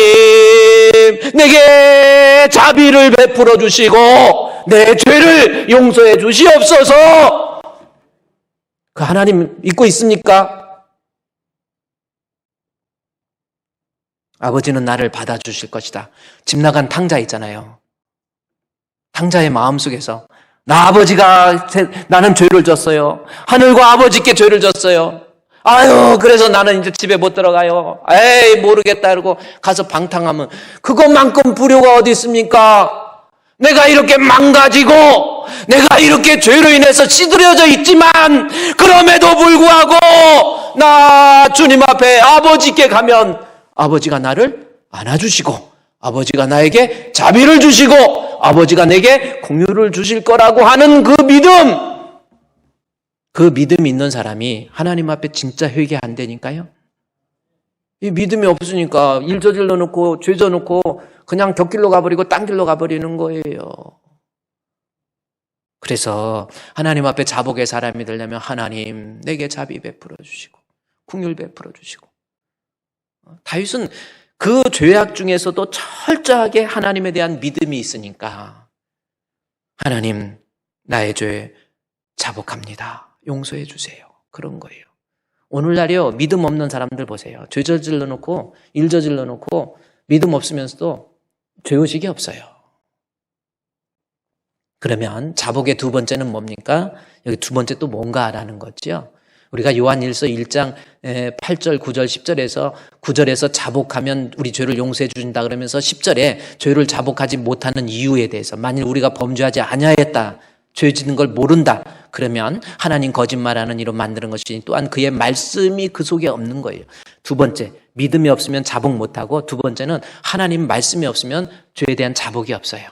내게 자비를 베풀어 주시고 내 죄를 용서해 주시옵소서. 그 하나님 믿고 있습니까? 아버지는 나를 받아주실 것이다. 집 나간 탕자 있잖아요. 탕자의 마음속에서 나는 죄를 졌어요. 하늘과 아버지께 죄를 졌어요. 아유, 그래서 나는 이제 집에 못 들어가요. 에이, 모르겠다. 그러고 가서 방탕하면 그것만큼 불효가 어디 있습니까? 내가 이렇게 망가지고 내가 이렇게 죄로 인해서 시들어져 있지만 그럼에도 불구하고 나 주님 앞에 아버지께 가면 아버지가 나를 안아주시고 아버지가 나에게 자비를 주시고 아버지가 내게 긍휼을 주실 거라고 하는 그 믿음이 있는 사람이 하나님 앞에 진짜 회개한다니까요. 이 믿음이 없으니까 일 저질러 놓고 죄 져 놓고 그냥 곁길로 가버리고 딴 길로 가버리는 거예요. 그래서 하나님 앞에 자복의 사람이 되려면 하나님 내게 자비 베풀어 주시고 긍휼 베풀어 주시고. 다윗은 그 죄악 중에서도 철저하게 하나님에 대한 믿음이 있으니까 하나님 나의 죄 자복합니다. 용서해 주세요. 그런 거예요. 오늘날이요 믿음 없는 사람들 보세요. 죄 저질러 놓고 일 저질러 놓고 믿음 없으면서도 죄의식이 없어요. 그러면 자복의 두 번째는 뭡니까? 여기 두 번째 또 뭔가라는 거죠. 우리가 요한일서 1장 8절, 9절, 10절에서 9절에서 자복하면 우리 죄를 용서해 주신다 그러면서 10절에 죄를 자복하지 못하는 이유에 대해서 만일 우리가 범죄하지 아니하였다 죄 짓는 걸 모른다. 그러면 하나님 거짓말하는 이로 만드는 것이니 또한 그의 말씀이 그 속에 없는 거예요. 두 번째, 믿음이 없으면 자복 못하고, 두 번째는 하나님 말씀이 없으면 죄에 대한 자복이 없어요.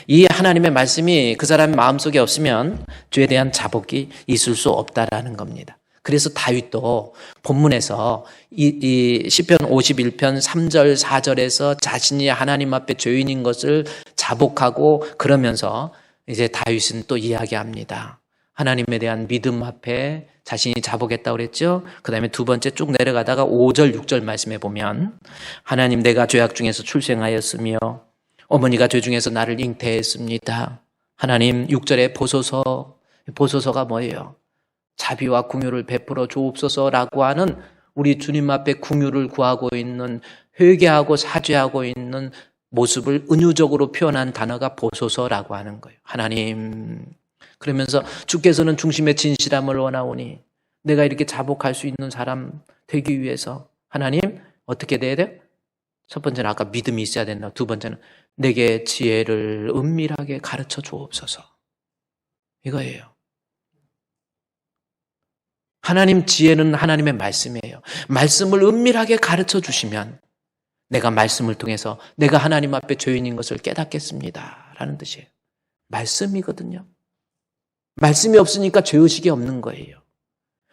이 하나님의 말씀이 그 사람의 마음속에 없으면 죄에 대한 자복이 있을 수 없다라는 겁니다. 그래서 다윗도 본문에서 이 시편 51편 3절 4절에서 자신이 하나님 앞에 죄인인 것을 자복하고 그러면서 이제 다윗은 또 이야기합니다. 하나님에 대한 믿음 앞에 자신이 자복했다고 그랬죠. 그 다음에 두 번째 쭉 내려가다가 5절 6절 말씀에 보면 하나님, 내가 죄악 중에서 출생하였으며 어머니가 죄 중에서 나를 잉태했습니다. 하나님 6절에 보소서. 보소서가 뭐예요? 자비와 긍휼을 베풀어 주옵소서라고 하는, 우리 주님 앞에 긍휼을 구하고 있는, 회개하고 사죄하고 있는 모습을 은유적으로 표현한 단어가 보소서라고 하는 거예요. 하나님, 그러면서 주께서는 중심의 진실함을 원하오니 내가 이렇게 자복할 수 있는 사람 되기 위해서 하나님 어떻게 돼야 돼요? 첫 번째는 아까 믿음이 있어야 된다. 두 번째는 내게 지혜를 은밀하게 가르쳐 주옵소서. 이거예요. 하나님 지혜는 하나님의 말씀이에요. 말씀을 은밀하게 가르쳐 주시면 내가 말씀을 통해서 내가 하나님 앞에 죄인인 것을 깨닫겠습니다 라는 뜻이에요. 말씀이거든요. 말씀이 없으니까 죄의식이 없는 거예요.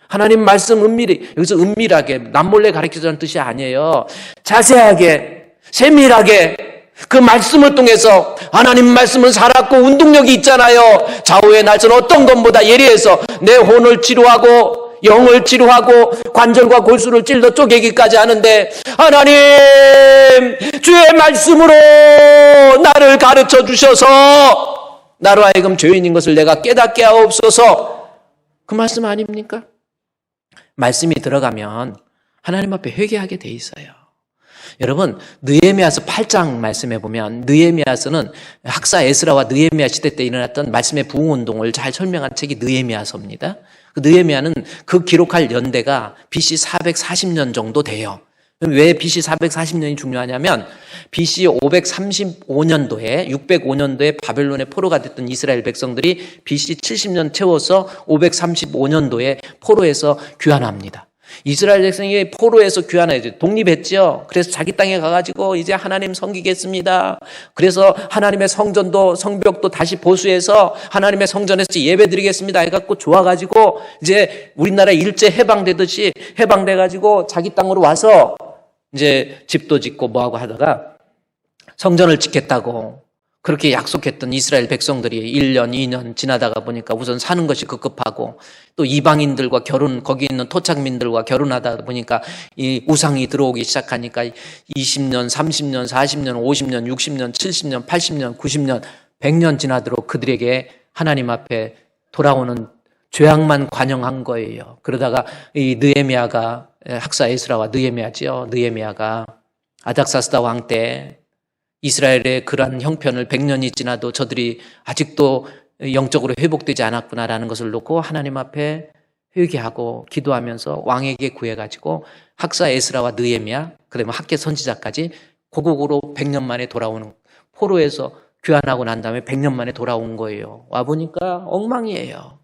하나님 말씀 은밀히, 여기서 은밀하게 남몰래 가르쳐주는 뜻이 아니에요. 자세하게, 세밀하게 그 말씀을 통해서, 하나님 말씀은 살았고 운동력이 있잖아요. 좌우의 날선 어떤 것보다 예리해서 내 혼을 치료하고 영을 치료하고 관절과 골수를 찔러 쪼개기까지 하는데, 하나님 주의 말씀으로 나를 가르쳐 주셔서 나로 하여금 죄인인 것을 내가 깨닫게 하옵소서. 그 말씀 아닙니까? 말씀이 들어가면 하나님 앞에 회개하게 돼 있어요. 여러분, 느헤미야서 8장 말씀해 보면, 느헤미야서는 학사 에스라와 느헤미야 시대 때 일어났던 말씀의 부흥운동을 잘 설명한 책이 느헤미야서입니다. 그 느헤미야는 그 기록할 연대가 BC 440년 정도 돼요. 왜 BC 440년이 중요하냐면 BC 535년도에 605년도에 바벨론의 포로가 됐던 이스라엘 백성들이 BC 70년 채워서 535년도에 포로에서 귀환합니다. 이스라엘 백성이 포로에서 귀환해야죠. 독립했죠. 그래서 자기 땅에 가가지고 이제 하나님 섬기겠습니다. 그래서 하나님의 성전도 성벽도 다시 보수해서 하나님의 성전에서 예배 드리겠습니다 해갖고 좋아가지고 이제 우리나라 일제 해방되듯이 해방돼가지고 자기 땅으로 와서 이제 집도 짓고 뭐하고 하다가 성전을 짓겠다고 그렇게 약속했던 이스라엘 백성들이 1년, 2년 지나다가 보니까 우선 사는 것이 급급하고 또 이방인들과 거기 있는 토착민들과 결혼하다 보니까 이 우상이 들어오기 시작하니까 20년, 30년, 40년, 50년, 60년, 70년, 80년, 90년, 100년 지나도록 그들에게 하나님 앞에 돌아오는 죄악만 관영한 거예요. 그러다가 이 느헤미야가, 학사 에스라와 느헤미야지요. 느헤미야가 아닥사스다 왕 때 이스라엘의 그러한 형편을 100년이 지나도 저들이 아직도 영적으로 회복되지 않았구나라는 것을 놓고 하나님 앞에 회개하고 기도하면서 왕에게 구해가지고 학사 에스라와 느헤미야, 그다음에 학계 선지자까지 고국으로 100년 만에 돌아오는, 포로에서 귀환하고 난 다음에 100년 만에 돌아온 거예요. 와보니까 엉망이에요.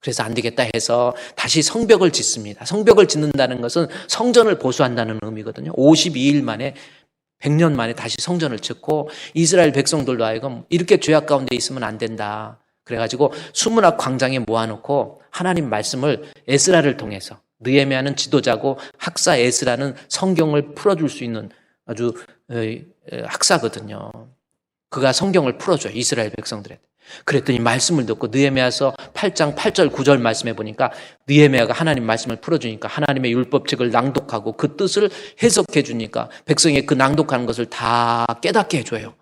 그래서 안 되겠다 해서 다시 성벽을 짓습니다. 성벽을 짓는다는 것은 성전을 보수한다는 의미거든요. 52일 만에 100년 만에 다시 성전을 짓고 이스라엘 백성들도 하여금 이렇게 죄악 가운데 있으면 안 된다. 그래가지고 수문학 광장에 모아놓고 하나님 말씀을 에스라를 통해서, 느헤미야는 지도자고 학사 에스라는 성경을 풀어줄 수 있는 아주 학사거든요. 그가 성경을 풀어줘요. 이스라엘 백성들한테. 그랬더니 말씀을 듣고 느헤미야서 8장 8절 9절 말씀해 보니까 느헤미야가 하나님 말씀을 풀어주니까 하나님의 율법책을 낭독하고 그 뜻을 해석해 주니까 백성이 그 낭독하는 것을 다 깨닫게 해줘요.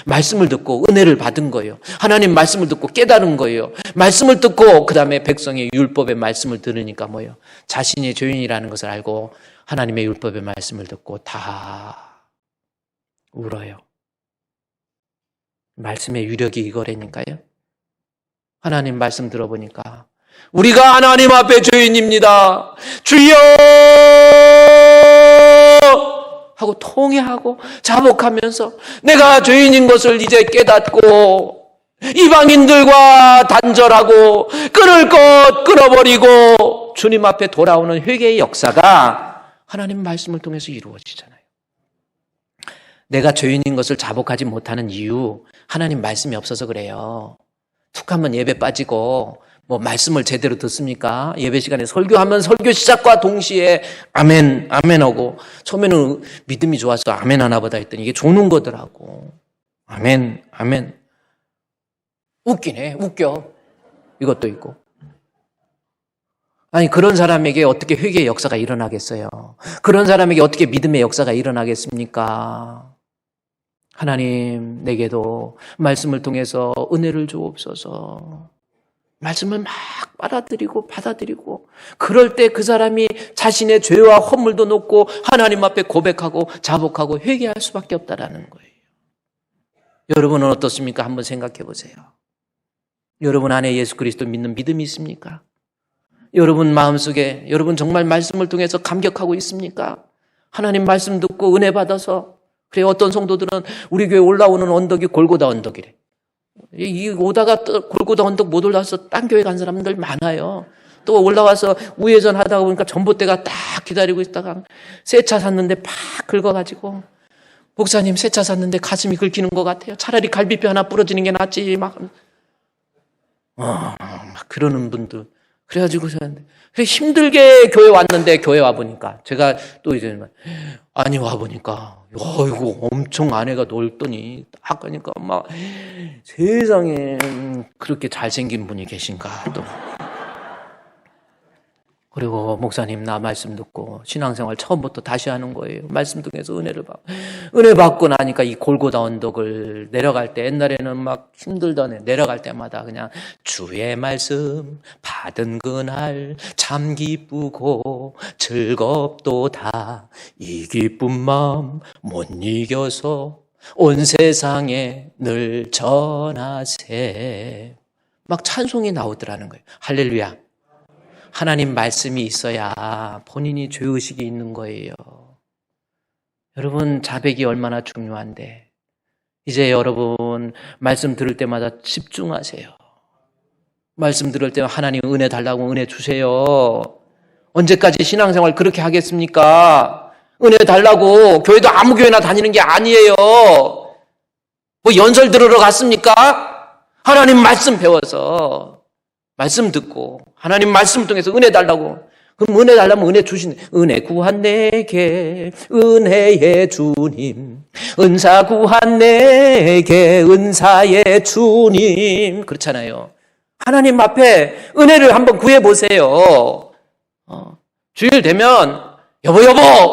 말씀을 듣고 은혜를 받은 거예요. 하나님 말씀을 듣고 깨달은 거예요. 말씀을 듣고 그 다음에 백성의 율법의 말씀을 들으니까 뭐예요? 자신이 죄인이라는 것을 알고 하나님의 율법의 말씀을 듣고 다 울어요. 말씀의 유력이 이거라니까요. 하나님 말씀 들어보니까 우리가 하나님 앞에 죄인입니다. 주여 하고 통회하고 자복하면서 내가 죄인인 것을 이제 깨닫고 이방인들과 단절하고 끊을 것 끊어버리고 주님 앞에 돌아오는 회개의 역사가 하나님 말씀을 통해서 이루어지잖아요. 내가 죄인인 것을 자복하지 못하는 이유, 하나님 말씀이 없어서 그래요. 툭 하면 예배 빠지고 뭐 말씀을 제대로 듣습니까? 예배 시간에 설교하면 설교 시작과 동시에 아멘 아멘 하고, 처음에는 믿음이 좋아서 아멘 하나 보다 했더니 이게 조는 거더라고. 아멘 아멘. 웃기네, 웃겨. 이것도 있고. 아니, 그런 사람에게 어떻게 회개의 역사가 일어나겠어요? 그런 사람에게 어떻게 믿음의 역사가 일어나겠습니까? 하나님, 내게도 말씀을 통해서 은혜를 주옵소서. 말씀을 막 받아들이고 그럴 때 그 사람이 자신의 죄와 허물도 놓고 하나님 앞에 고백하고 자복하고 회개할 수밖에 없다라는 거예요. 여러분은 어떻습니까? 한번 생각해 보세요. 여러분 안에 예수 그리스도 믿는 믿음이 있습니까? 여러분 마음속에 여러분 정말 말씀을 통해서 감격하고 있습니까? 하나님 말씀 듣고 은혜 받아서. 그래, 어떤 성도들은 우리 교회 올라오는 언덕이 골고다 언덕이래. 이 오다가 골고다 언덕 못 올라와서 딴 교회 간 사람들 많아요. 또 올라와서 우회전 하다가 보니까 전봇대가 딱 기다리고 있다가 새 차 샀는데 팍 긁어가지고, 목사님 새 차 샀는데 가슴이 긁히는 것 같아요. 차라리 갈비뼈 하나 부러지는 게 낫지. 막 그러는 분들. 그래가지고 그래 힘들게 교회 왔는데, 교회 와보니까 제가 또 이제 아니 와보니까 이거 엄청 안에가 넓더니 딱 가니까 막 세상에 그렇게 잘생긴 분이 계신가 또. 그리고 목사님 나 말씀 듣고 신앙생활 처음부터 다시 하는 거예요. 말씀 통해서 은혜 받고 나니까 이 골고다 언덕을 내려갈 때, 옛날에는 막 힘들더니 내려갈 때마다 그냥 주의 말씀 받은 그날 참 기쁘고 즐겁도다, 이 기쁜 마음 못 이겨서 온 세상에 늘 전하세, 막 찬송이 나오더라는 거예요. 할렐루야. 하나님 말씀이 있어야 본인이 죄의식이 있는 거예요. 여러분, 자백이 얼마나 중요한데, 이제 여러분 말씀 들을 때마다 집중하세요. 말씀 들을 때 하나님 은혜 달라고 은혜 주세요. 언제까지 신앙생활 그렇게 하겠습니까? 은혜 달라고 교회도 아무 교회나 다니는 게 아니에요. 뭐 연설 들으러 갔습니까? 하나님 말씀 배워서 말씀 듣고 하나님 말씀 통해서 은혜 달라고. 그럼 은혜 달라면 은혜 주신, 은혜 구한 내게 은혜의 주님, 은사 구한 내게 은사의 주님, 그렇잖아요. 하나님 앞에 은혜를 한번 구해보세요. 주일 되면 여보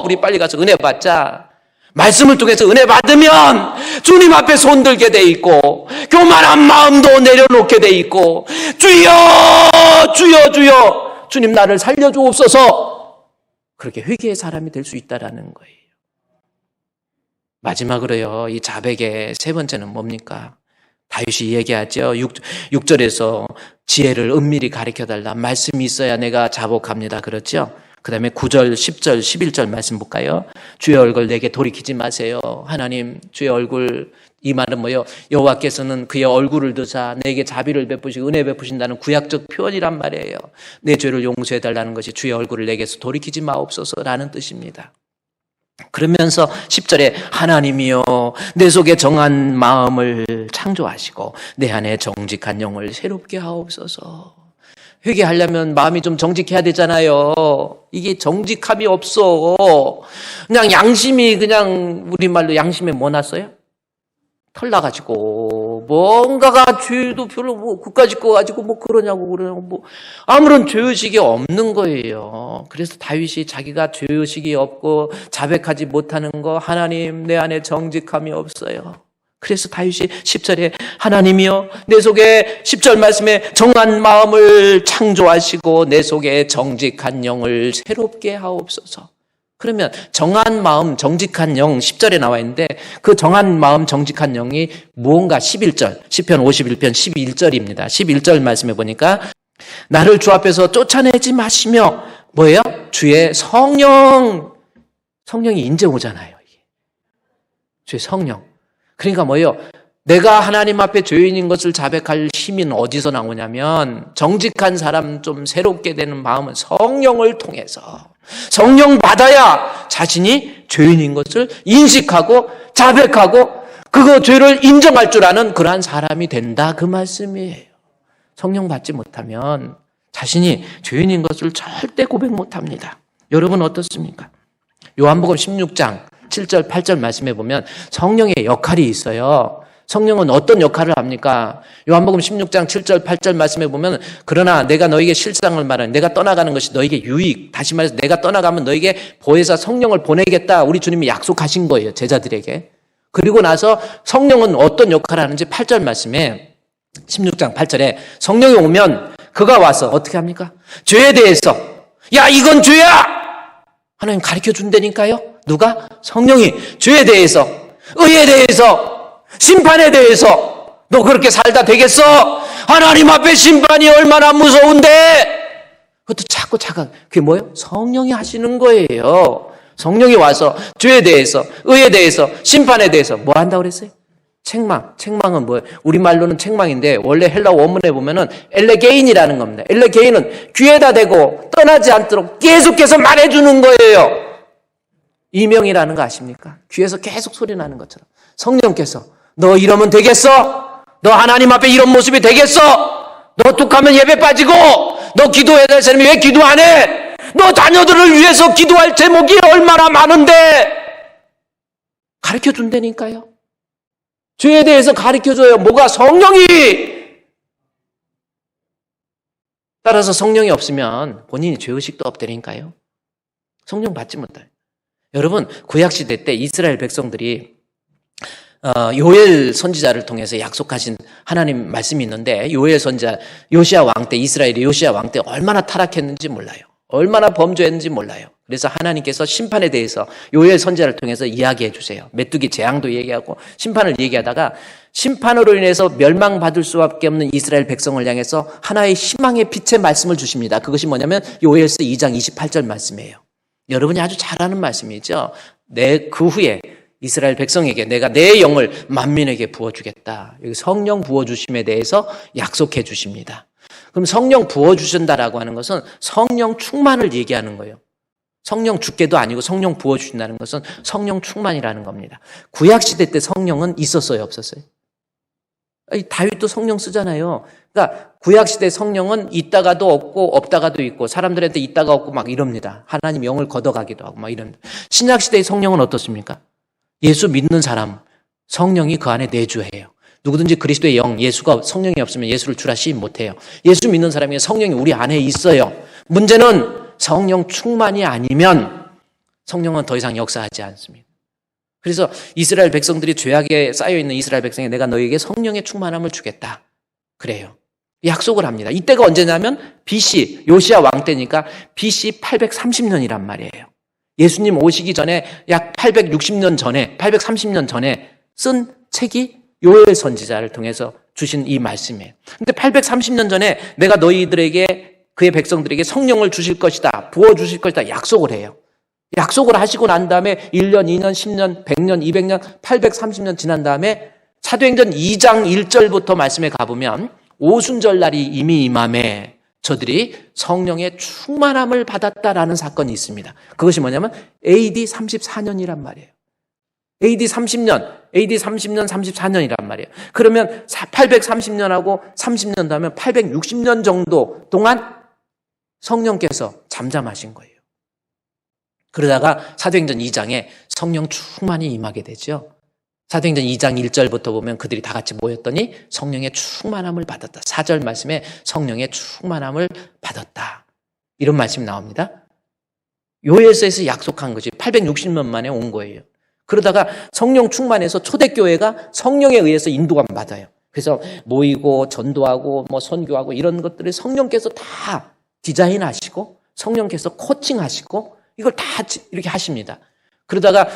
우리 빨리 가서 은혜 받자. 말씀을 통해서 은혜 받으면 주님 앞에 손들게 돼 있고, 교만한 마음도 내려놓게 돼 있고, 주여 주여 주여 주님 나를 살려주옵소서, 그렇게 회개의 사람이 될 수 있다라는 거예요. 마지막으로요, 이 자백의 세 번째는 뭡니까? 다윗이 얘기하죠. 6절에서 지혜를 은밀히 가르쳐달라, 말씀이 있어야 내가 자복합니다, 그렇죠? 그 다음에 9절, 10절, 11절 말씀 볼까요? 주의 얼굴 내게 돌이키지 마세요. 하나님, 주의 얼굴, 이 말은 뭐예요? 여호와께서는 그의 얼굴을 드사 내게 자비를 베푸시고 은혜 베푸신다는 구약적 표현이란 말이에요. 내 죄를 용서해달라는 것이 주의 얼굴을 내게서 돌이키지 마옵소서라는 뜻입니다. 그러면서 10절에 하나님이여 내 속에 정한 마음을 창조하시고 내 안에 정직한 영을 새롭게 하옵소서. 회개하려면 마음이 좀 정직해야 되잖아요. 이게 정직함이 없어. 그냥 양심이, 그냥 우리말로 양심에 뭐 났어요? 털 나가지고 뭔가가 죄도 별로 뭐 그까짓 거 가지고 뭐 그러냐고 뭐 아무런 죄의식이 없는 거예요. 그래서 다윗이 자기가 죄의식이 없고 자백하지 못하는 거, 하나님 내 안에 정직함이 없어요. 그래서 다윗이 10절에 하나님이여 내 속에, 10절 말씀에 정한 마음을 창조하시고 내 속에 정직한 영을 새롭게 하옵소서. 그러면 정한 마음, 정직한 영 10절에 나와 있는데, 그 정한 마음, 정직한 영이 무언가 11절, 시편 51편 11절입니다. 11절 말씀해 보니까 나를 주 앞에서 쫓아내지 마시며, 뭐예요? 주의 성령이 이제 오잖아요. 주의 성령. 그러니까 뭐예요? 내가 하나님 앞에 죄인인 것을 자백할 힘이 어디서 나오냐면 정직한 사람 좀 새롭게 되는 마음은 성령을 통해서 성령 받아야 자신이 죄인인 것을 인식하고 자백하고 그거 죄를 인정할 줄 아는 그러한 사람이 된다 그 말씀이에요. 성령 받지 못하면 자신이 죄인인 것을 절대 고백 못합니다. 여러분 어떻습니까? 요한복음 16장 7절 8절 말씀해 보면 성령의 역할이 있어요. 성령은 어떤 역할을 합니까? 요한복음 16장 7절 8절 말씀해 보면 그러나 내가 너에게 실상을 말하는 내가 떠나가는 것이 너에게 유익, 다시 말해서 내가 떠나가면 너에게 보혜사 성령을 보내겠다 우리 주님이 약속하신 거예요. 제자들에게. 그리고 나서 성령은 어떤 역할을 하는지 8절 말씀에 16장 8절에 성령이 오면 그가 와서 어떻게 합니까? 죄에 대해서 야 이건 죄야! 하나님 가르쳐 준다니까요. 누가? 성령이 죄에 대해서 의에 대해서 심판에 대해서 너 그렇게 살다 되겠어? 하나님 앞에 심판이 얼마나 무서운데 그것도 자꾸 착각. 그게 뭐예요? 성령이 하시는 거예요. 성령이 와서 죄에 대해서 의에 대해서 심판에 대해서 뭐 한다고 그랬어요? 책망은 뭐예요? 우리말로는 책망인데 원래 헬라 원문에 보면은 엘레게인이라는 겁니다. 엘레게인은 귀에다 대고 떠나지 않도록 계속해서 말해주는 거예요. 이명이라는 거 아십니까? 귀에서 계속 소리 나는 것처럼 성령께서 너 이러면 되겠어? 너 하나님 앞에 이런 모습이 되겠어? 너 툭하면 예배 빠지고 너 기도해야 될 사람이 왜 기도 안 해? 너 자녀들을 위해서 기도할 제목이 얼마나 많은데 가르쳐 준다니까요. 죄에 대해서 가르쳐줘요. 뭐가? 성령이. 따라서 성령이 없으면 본인이 죄의식도 없다니까요. 성령 받지 못해요. 여러분 구약시대 때 이스라엘 백성들이 요엘 선지자를 통해서 약속하신 하나님 말씀이 있는데 요엘 선지자 요시야 왕 때 이스라엘이 요시야 왕 때 얼마나 타락했는지 몰라요. 얼마나 범죄했는지 몰라요. 그래서 하나님께서 심판에 대해서 요엘 선지자를 통해서 이야기해 주세요. 메뚜기 재앙도 얘기하고 심판을 얘기하다가 심판으로 인해서 멸망받을 수밖에 없는 이스라엘 백성을 향해서 하나의 희망의 빛의 말씀을 주십니다. 그것이 뭐냐면 요엘서 2장 28절 말씀이에요. 여러분이 아주 잘 아는 말씀이죠. 그 후에 이스라엘 백성에게 내가 내 영을 만민에게 부어주겠다. 여기 성령 부어주심에 대해서 약속해 주십니다. 그럼 성령 부어주신다라고 하는 것은 성령 충만을 얘기하는 거예요. 성령 주께도 아니고 성령 부어주신다는 것은 성령 충만이라는 겁니다. 구약시대 때 성령은 있었어요? 없었어요? 다윗도 성령 쓰잖아요. 그러니까 구약시대 성령은 있다가도 없고 없다가도 있고 사람들한테 있다가 없고 막 이럽니다. 하나님 영을 걷어가기도 하고 막 이럽니다. 신약시대의 성령은 어떻습니까? 예수 믿는 사람 성령이 그 안에 내주해요. 누구든지 그리스도의 영, 예수가 성령이 없으면 예수를 주라 시인 못해요. 예수 믿는 사람이 성령이 우리 안에 있어요. 문제는 성령 충만이 아니면 성령은 더 이상 역사하지 않습니다. 그래서 이스라엘 백성들이 죄악에 쌓여있는 이스라엘 백성에 내가 너에게 성령의 충만함을 주겠다. 그래요. 약속을 합니다. 이때가 언제냐면 BC, 요시야 왕 때니까 BC 830년이란 말이에요. 예수님 오시기 전에 약 860년 전에, 830년 전에 쓴 책이 요엘 선지자를 통해서 주신 이 말씀이에요. 근데 830년 전에 내가 너희들에게 그의 백성들에게 성령을 주실 것이다. 부어주실 것이다. 약속을 해요. 약속을 하시고 난 다음에 1년, 2년, 10년, 100년, 200년, 830년 지난 다음에 사도행전 2장 1절부터 말씀에 가보면 오순절 날이 이미 임함에 저들이 성령의 충만함을 받았다라는 사건이 있습니다. 그것이 뭐냐면 AD 34년이란 말이에요. AD 30년, 34년이란 말이에요. 그러면 830년하고 30년 다음에 860년 정도 동안 성령께서 잠잠하신 거예요. 그러다가 사도행전 2장에 성령 충만이 임하게 되죠. 사도행전 2장 1절부터 보면 그들이 다 같이 모였더니 성령의 충만함을 받았다. 4절 말씀에 성령의 충만함을 받았다. 이런 말씀이 나옵니다. 요엘서에서 약속한 것이 860년 만에 온 거예요. 그러다가 성령 충만해서 초대교회가 성령에 의해서 인도감 받아요. 그래서 모이고 전도하고 선교하고 이런 것들을 성령께서 다 디자인하시고 성령께서 코칭하시고 이걸 다 이렇게 하십니다. 그러다가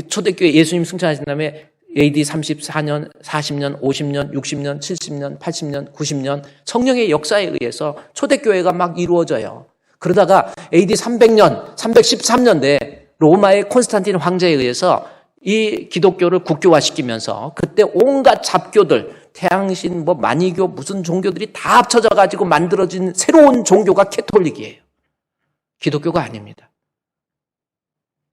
초대교회 예수님 승천하신 다음에 AD 34년, 40년, 50년, 60년, 70년, 80년, 90년 성령의 역사에 의해서 초대교회가 막 이루어져요. 그러다가 AD 300년, 313년대 로마의 콘스탄틴 황제에 의해서 이 기독교를 국교화시키면서 그때 온갖 잡교들, 태양신, 만이교, 무슨 종교들이 다 합쳐져 가지고 만들어진 새로운 종교가 캐톨릭이에요. 기독교가 아닙니다.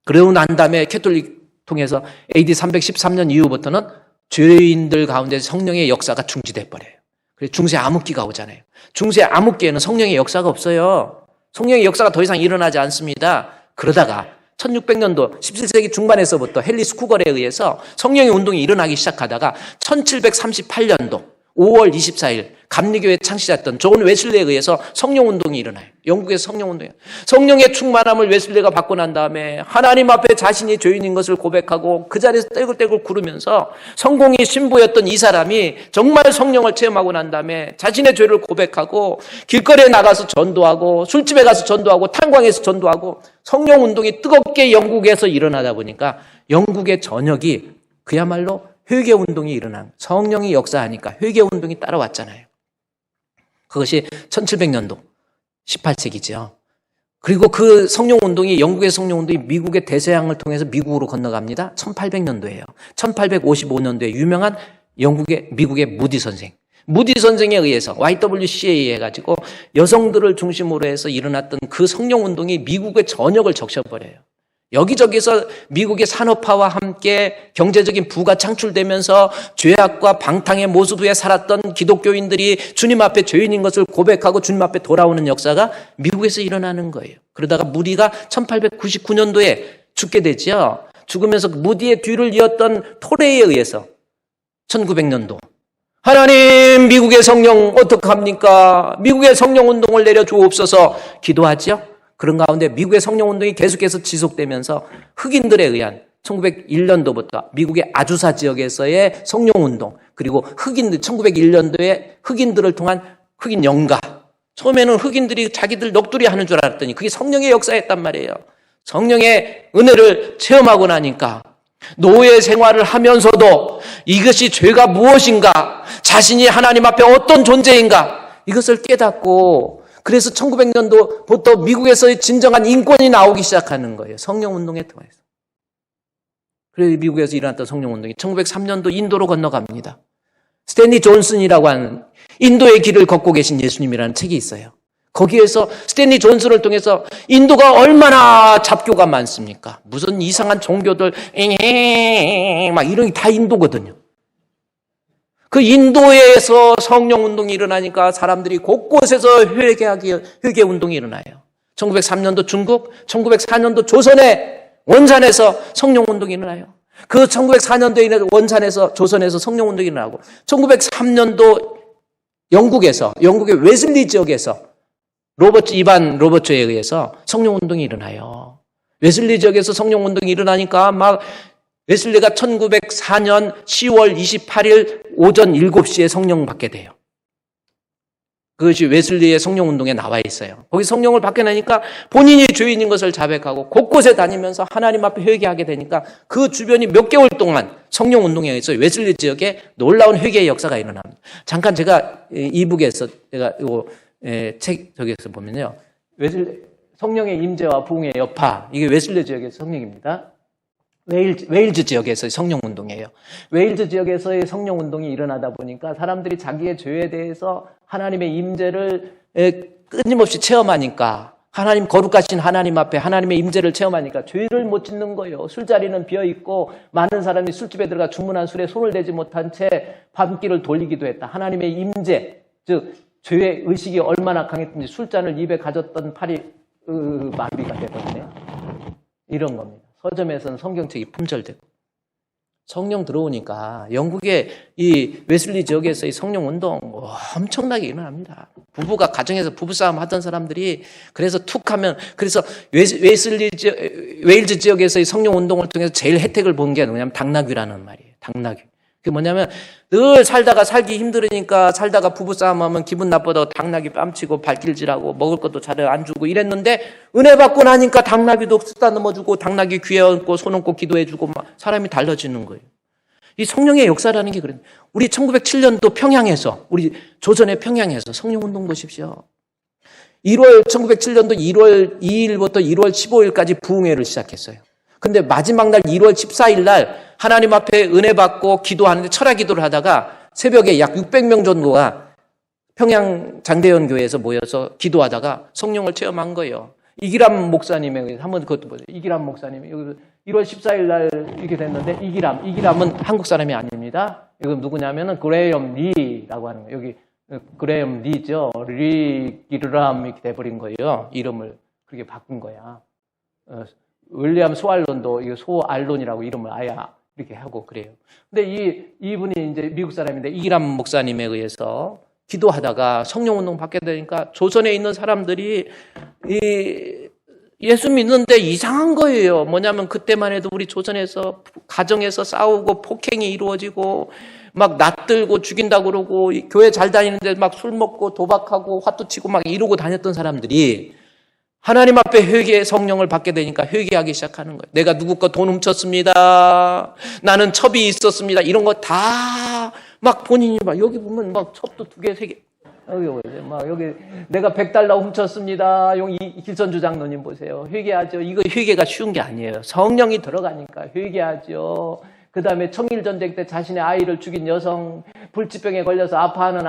그러고 난 다음에 캐톨릭 통해서 AD 313년 이후부터는 죄인들 가운데 성령의 역사가 중지돼 버려요. 그래서 중세 암흑기가 오잖아요. 중세 암흑기에는 성령의 역사가 없어요. 성령의 역사가 더 이상 일어나지 않습니다. 그러다가 1600년도 17세기 중반에서부터 헨리 스쿠걸에 의해서 성령의 운동이 일어나기 시작하다가 1738년도 5월 24일 감리교의 창시자였던 존 웨슬리에 의해서 성령운동이 일어나요. 영국에서 성령운동이에요. 성령의 충만함을 웨슬리가 받고 난 다음에 하나님 앞에 자신이 죄인인 것을 고백하고 그 자리에서 떼굴떼굴 구르면서 성공이 신부였던 이 사람이 정말 성령을 체험하고 난 다음에 자신의 죄를 고백하고 길거리에 나가서 전도하고 술집에 가서 전도하고 탄광에서 전도하고 성령운동이 뜨겁게 영국에서 일어나다 보니까 영국의 전역이 그야말로 회개운동이 일어난, 성령이 역사하니까 회개운동이 따라왔잖아요. 그것이 1700년도 18세기죠. 그리고 그 성령운동이, 영국의 성령운동이 미국의 대서양을 통해서 미국으로 건너갑니다. 1800년도예요. 1855년도에 유명한 미국의 무디 선생. 무디 선생에 의해서 YWCA 해가지고 여성들을 중심으로 해서 일어났던 그 성령운동이 미국의 전역을 적셔버려요. 여기저기서 미국의 산업화와 함께 경제적인 부가 창출되면서 죄악과 방탕의 모습에 살았던 기독교인들이 주님 앞에 죄인인 것을 고백하고 주님 앞에 돌아오는 역사가 미국에서 일어나는 거예요. 그러다가 무디가 1899년도에 죽게 되죠. 죽으면서 무디의 뒤를 이었던 토레이에 의해서 1900년도 하나님, 미국의 성령 어떡합니까? 미국의 성령 운동을 내려주옵소서 기도하죠. 그런 가운데 미국의 성령운동이 계속해서 지속되면서 흑인들에 의한 1901년도부터 미국의 아주사 지역에서의 성령운동, 그리고 흑인들 1901년도에 흑인들을 통한 흑인 연가. 처음에는 흑인들이 자기들 넋두리 하는 줄 알았더니 그게 성령의 역사였단 말이에요. 성령의 은혜를 체험하고 나니까 노예 생활을 하면서도 이것이 죄가 무엇인가, 자신이 하나님 앞에 어떤 존재인가, 이것을 깨닫고, 그래서 1900년도부터 미국에서의 진정한 인권이 나오기 시작하는 거예요. 성령운동에 통해서. 그래서 미국에서 일어났던 성령운동이 1903년도 인도로 건너갑니다. 스탠리 존슨이라고 하는 인도의 길을 걷고 계신 예수님이라는 책이 있어요. 거기에서 스탠리 존슨을 통해서 인도가 얼마나 잡교가 많습니까? 무슨 이상한 종교들 막 이런 게 다 인도거든요. 그 인도에서 성령운동이 일어나니까 사람들이 곳곳에서 회개운동이 일어나요. 1903년도 중국, 1904년도 조선의 원산에서 성령운동이 일어나요. 그 1904년도에 원산에서, 조선에서 성령운동이 일어나고, 1903년도 영국의 웨슬리 지역에서 이반 로버츠에 의해서 성령운동이 일어나요. 웨슬리 지역에서 성령운동이 일어나니까 막 웨슬리가 1904년 10월 28일 오전 7시에 성령 받게 돼요. 그것이 웨슬리의 성령운동에 나와 있어요. 거기 성령을 받게 되니까 본인이 죄인인 것을 자백하고 곳곳에 다니면서 하나님 앞에 회개하게 되니까 그 주변이 몇 개월 동안 성령운동에 의해서 웨슬리 지역에 놀라운 회개의 역사가 일어납니다. 잠깐 제가 이북에서 제가 책 저기에서 보면요. 성령의 임재와 부흥의 여파, 이게 웨슬리 지역의 성령입니다. 웨일즈 지역에서의 성령운동이에요. 웨일즈 지역에서의 성령운동이 일어나다 보니까 사람들이 자기의 죄에 대해서 하나님의 임재를 끊임없이 체험하니까, 거룩하신 하나님 앞에 하나님의 임재를 체험하니까 죄를 못 짓는 거예요. 술자리는 비어있고 많은 사람이 술집에 들어가 주문한 술에 손을 대지 못한 채 밤길을 돌리기도 했다. 하나님의 임재, 즉 죄의 의식이 얼마나 강했든지 술잔을 입에 가졌던 팔이 마비가 되거든요. 이런 겁니다. 서점에서는 성경책이 품절되고, 성령 들어오니까 영국의 이 웨슬리 지역에서의 성령운동 엄청나게 일어납니다. 부부가 가정에서 부부싸움 하던 사람들이 그래서 그래서 웨일즈 지역에서의 성령운동을 통해서 제일 혜택을 본 게 뭐냐면 당나귀라는 말이에요. 당나귀. 그게 뭐냐면 늘 살기 힘들으니까 살다가 부부싸움 하면 기분 나쁘다고 당나귀 뺨치고 발길질하고 먹을 것도 잘 안 주고 이랬는데, 은혜 받고 나니까 당나귀도 쓰다듬어 주고 당나귀 귀에 얹고 손 얹고 기도해 주고 막 사람이 달라지는 거예요. 이 성령의 역사라는 게 그래요. 우리 1907년도 평양에서, 우리 조선의 평양에서 성령운동 보십시오. 1907년도 1월 2일부터 1월 15일까지 부흥회를 시작했어요. 근데 마지막 날 1월 14일 날 하나님 앞에 은혜 받고 기도하는데 철야 기도를 하다가 새벽에 약 600명 정도가 평양 장대현 교회에서 모여서 기도하다가 성령을 체험한 거예요. 이기람 목사님의 한번 그것도 보세요. 이기람 목사님이 1월 14일 날 이렇게 됐는데 이기람은 한국 사람이 아닙니다. 이건 누구냐면은 그레이엄 리라고 하는 거예요. 여기 그레이엄 리죠. 리기람 이렇게 돼버린 거예요. 이름을 그렇게 바꾼 거야. 윌리엄 소알론도 이거 소알론이라고 이름을 아예 이렇게 하고 그래요. 근데 이분이 이제 미국 사람인데 이기람 목사님에 의해서 기도하다가 성령 운동 받게 되니까 조선에 있는 사람들이 예수 믿는데 이상한 거예요. 뭐냐면 그때만 해도 우리 조선에서 가정에서 싸우고 폭행이 이루어지고 막 낯들고 죽인다고 그러고 교회 잘 다니는데 막 술 먹고 도박하고 화투 치고 막 이러고 다녔던 사람들이 하나님 앞에 회개의 성령을 받게 되니까 회개하기 시작하는 거예요. 내가 누구 거 돈 훔쳤습니다. 나는 첩이 있었습니다. 이런 거 다 막 본인이 막 여기 보면 막 첩도 2개, 3개. 여기 내가 100달러 훔쳤습니다. 여기 길선주 장로님 보세요. 회개하죠. 이거 회개가 쉬운 게 아니에요. 성령이 들어가니까 회개하죠. 그 다음에 청일전쟁 때 자신의 아이를 죽인 여성, 불치병에 걸려서 아파하는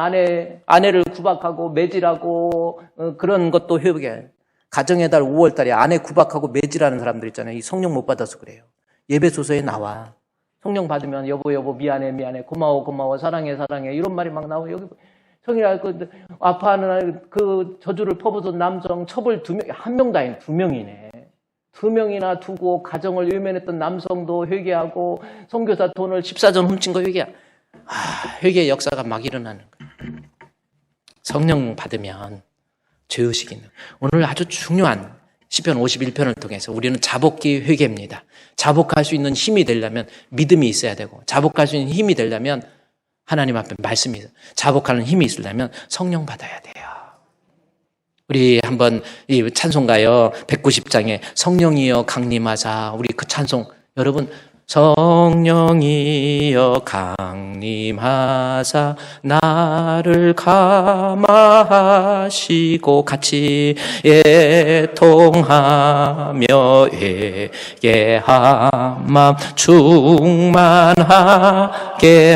아내를 구박하고 매질하고 그런 것도 회개해요. 가정의 달 5월 달에 아내 구박하고 매질하는 사람들 있잖아요. 이 성령 못 받아서 그래요. 예배소서에 나와. 성령 받으면 여보 미안해 고마워 사랑해 이런 말이 막 나와요. 여기 성이라 아파하는 그 저주를 퍼부은 남성 첩을 2명, 1명도 아닌 2명이네. 2명이나 두고 가정을 외면했던 남성도 회개하고 선교사 돈을 14전 훔친 거 회개하고 회개의 역사가 막 일어나는 거예요. 성령 받으면 죄의식이 있는 오늘 아주 중요한 시편 51편을 통해서 우리는 자복기 회개입니다. 자복할 수 있는 힘이 되려면 믿음이 있어야 되고 자복할 수 있는 힘이 되려면 하나님 앞에 말씀이 자복하는 힘이 있으려면 성령 받아야 돼요. 우리 한번 이 찬송가요 190장에 성령이여 강림하사 우리 그 찬송 여러분 성령이여 강림하사 나를 감화하시고 같이 애통하며 회개한 맘 충만하게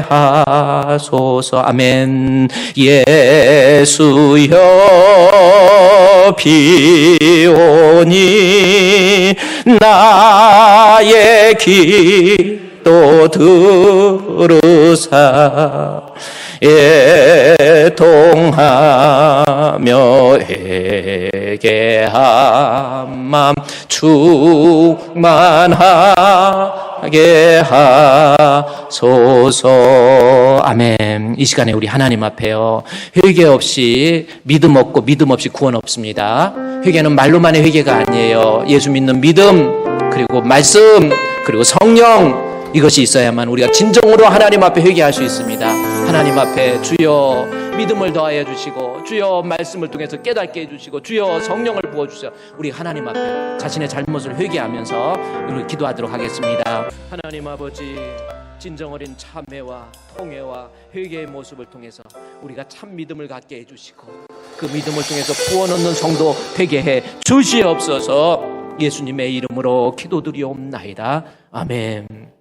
하소서. 아멘. 예수여 비오니 나의 기도 들으사 애통하며 회개한 맘 충만하게 하소서. 아멘. 이 시간에 우리 하나님 앞에요 회개 없이 믿음 없고 믿음 없이 구원 없습니다. 회개는 말로만의 회개가 아니에요. 예수 믿는 믿음 그리고 말씀 그리고 성령 이것이 있어야만 우리가 진정으로 하나님 앞에 회개할 수 있습니다. 하나님 앞에 주여 믿음을 더하여 주시고 주여 말씀을 통해서 깨닫게 해주시고 주여 성령을 부어주세요. 우리 하나님 앞에 자신의 잘못을 회개하면서 우리 기도하도록 하겠습니다. 하나님 아버지 진정 어린 참회와 통회와 회개의 모습을 통해서 우리가 참 믿음을 갖게 해주시고 그 믿음을 통해서 구원 얻는 성도 되게 해 주시옵소서. 예수님의 이름으로 기도드리옵나이다. 아멘.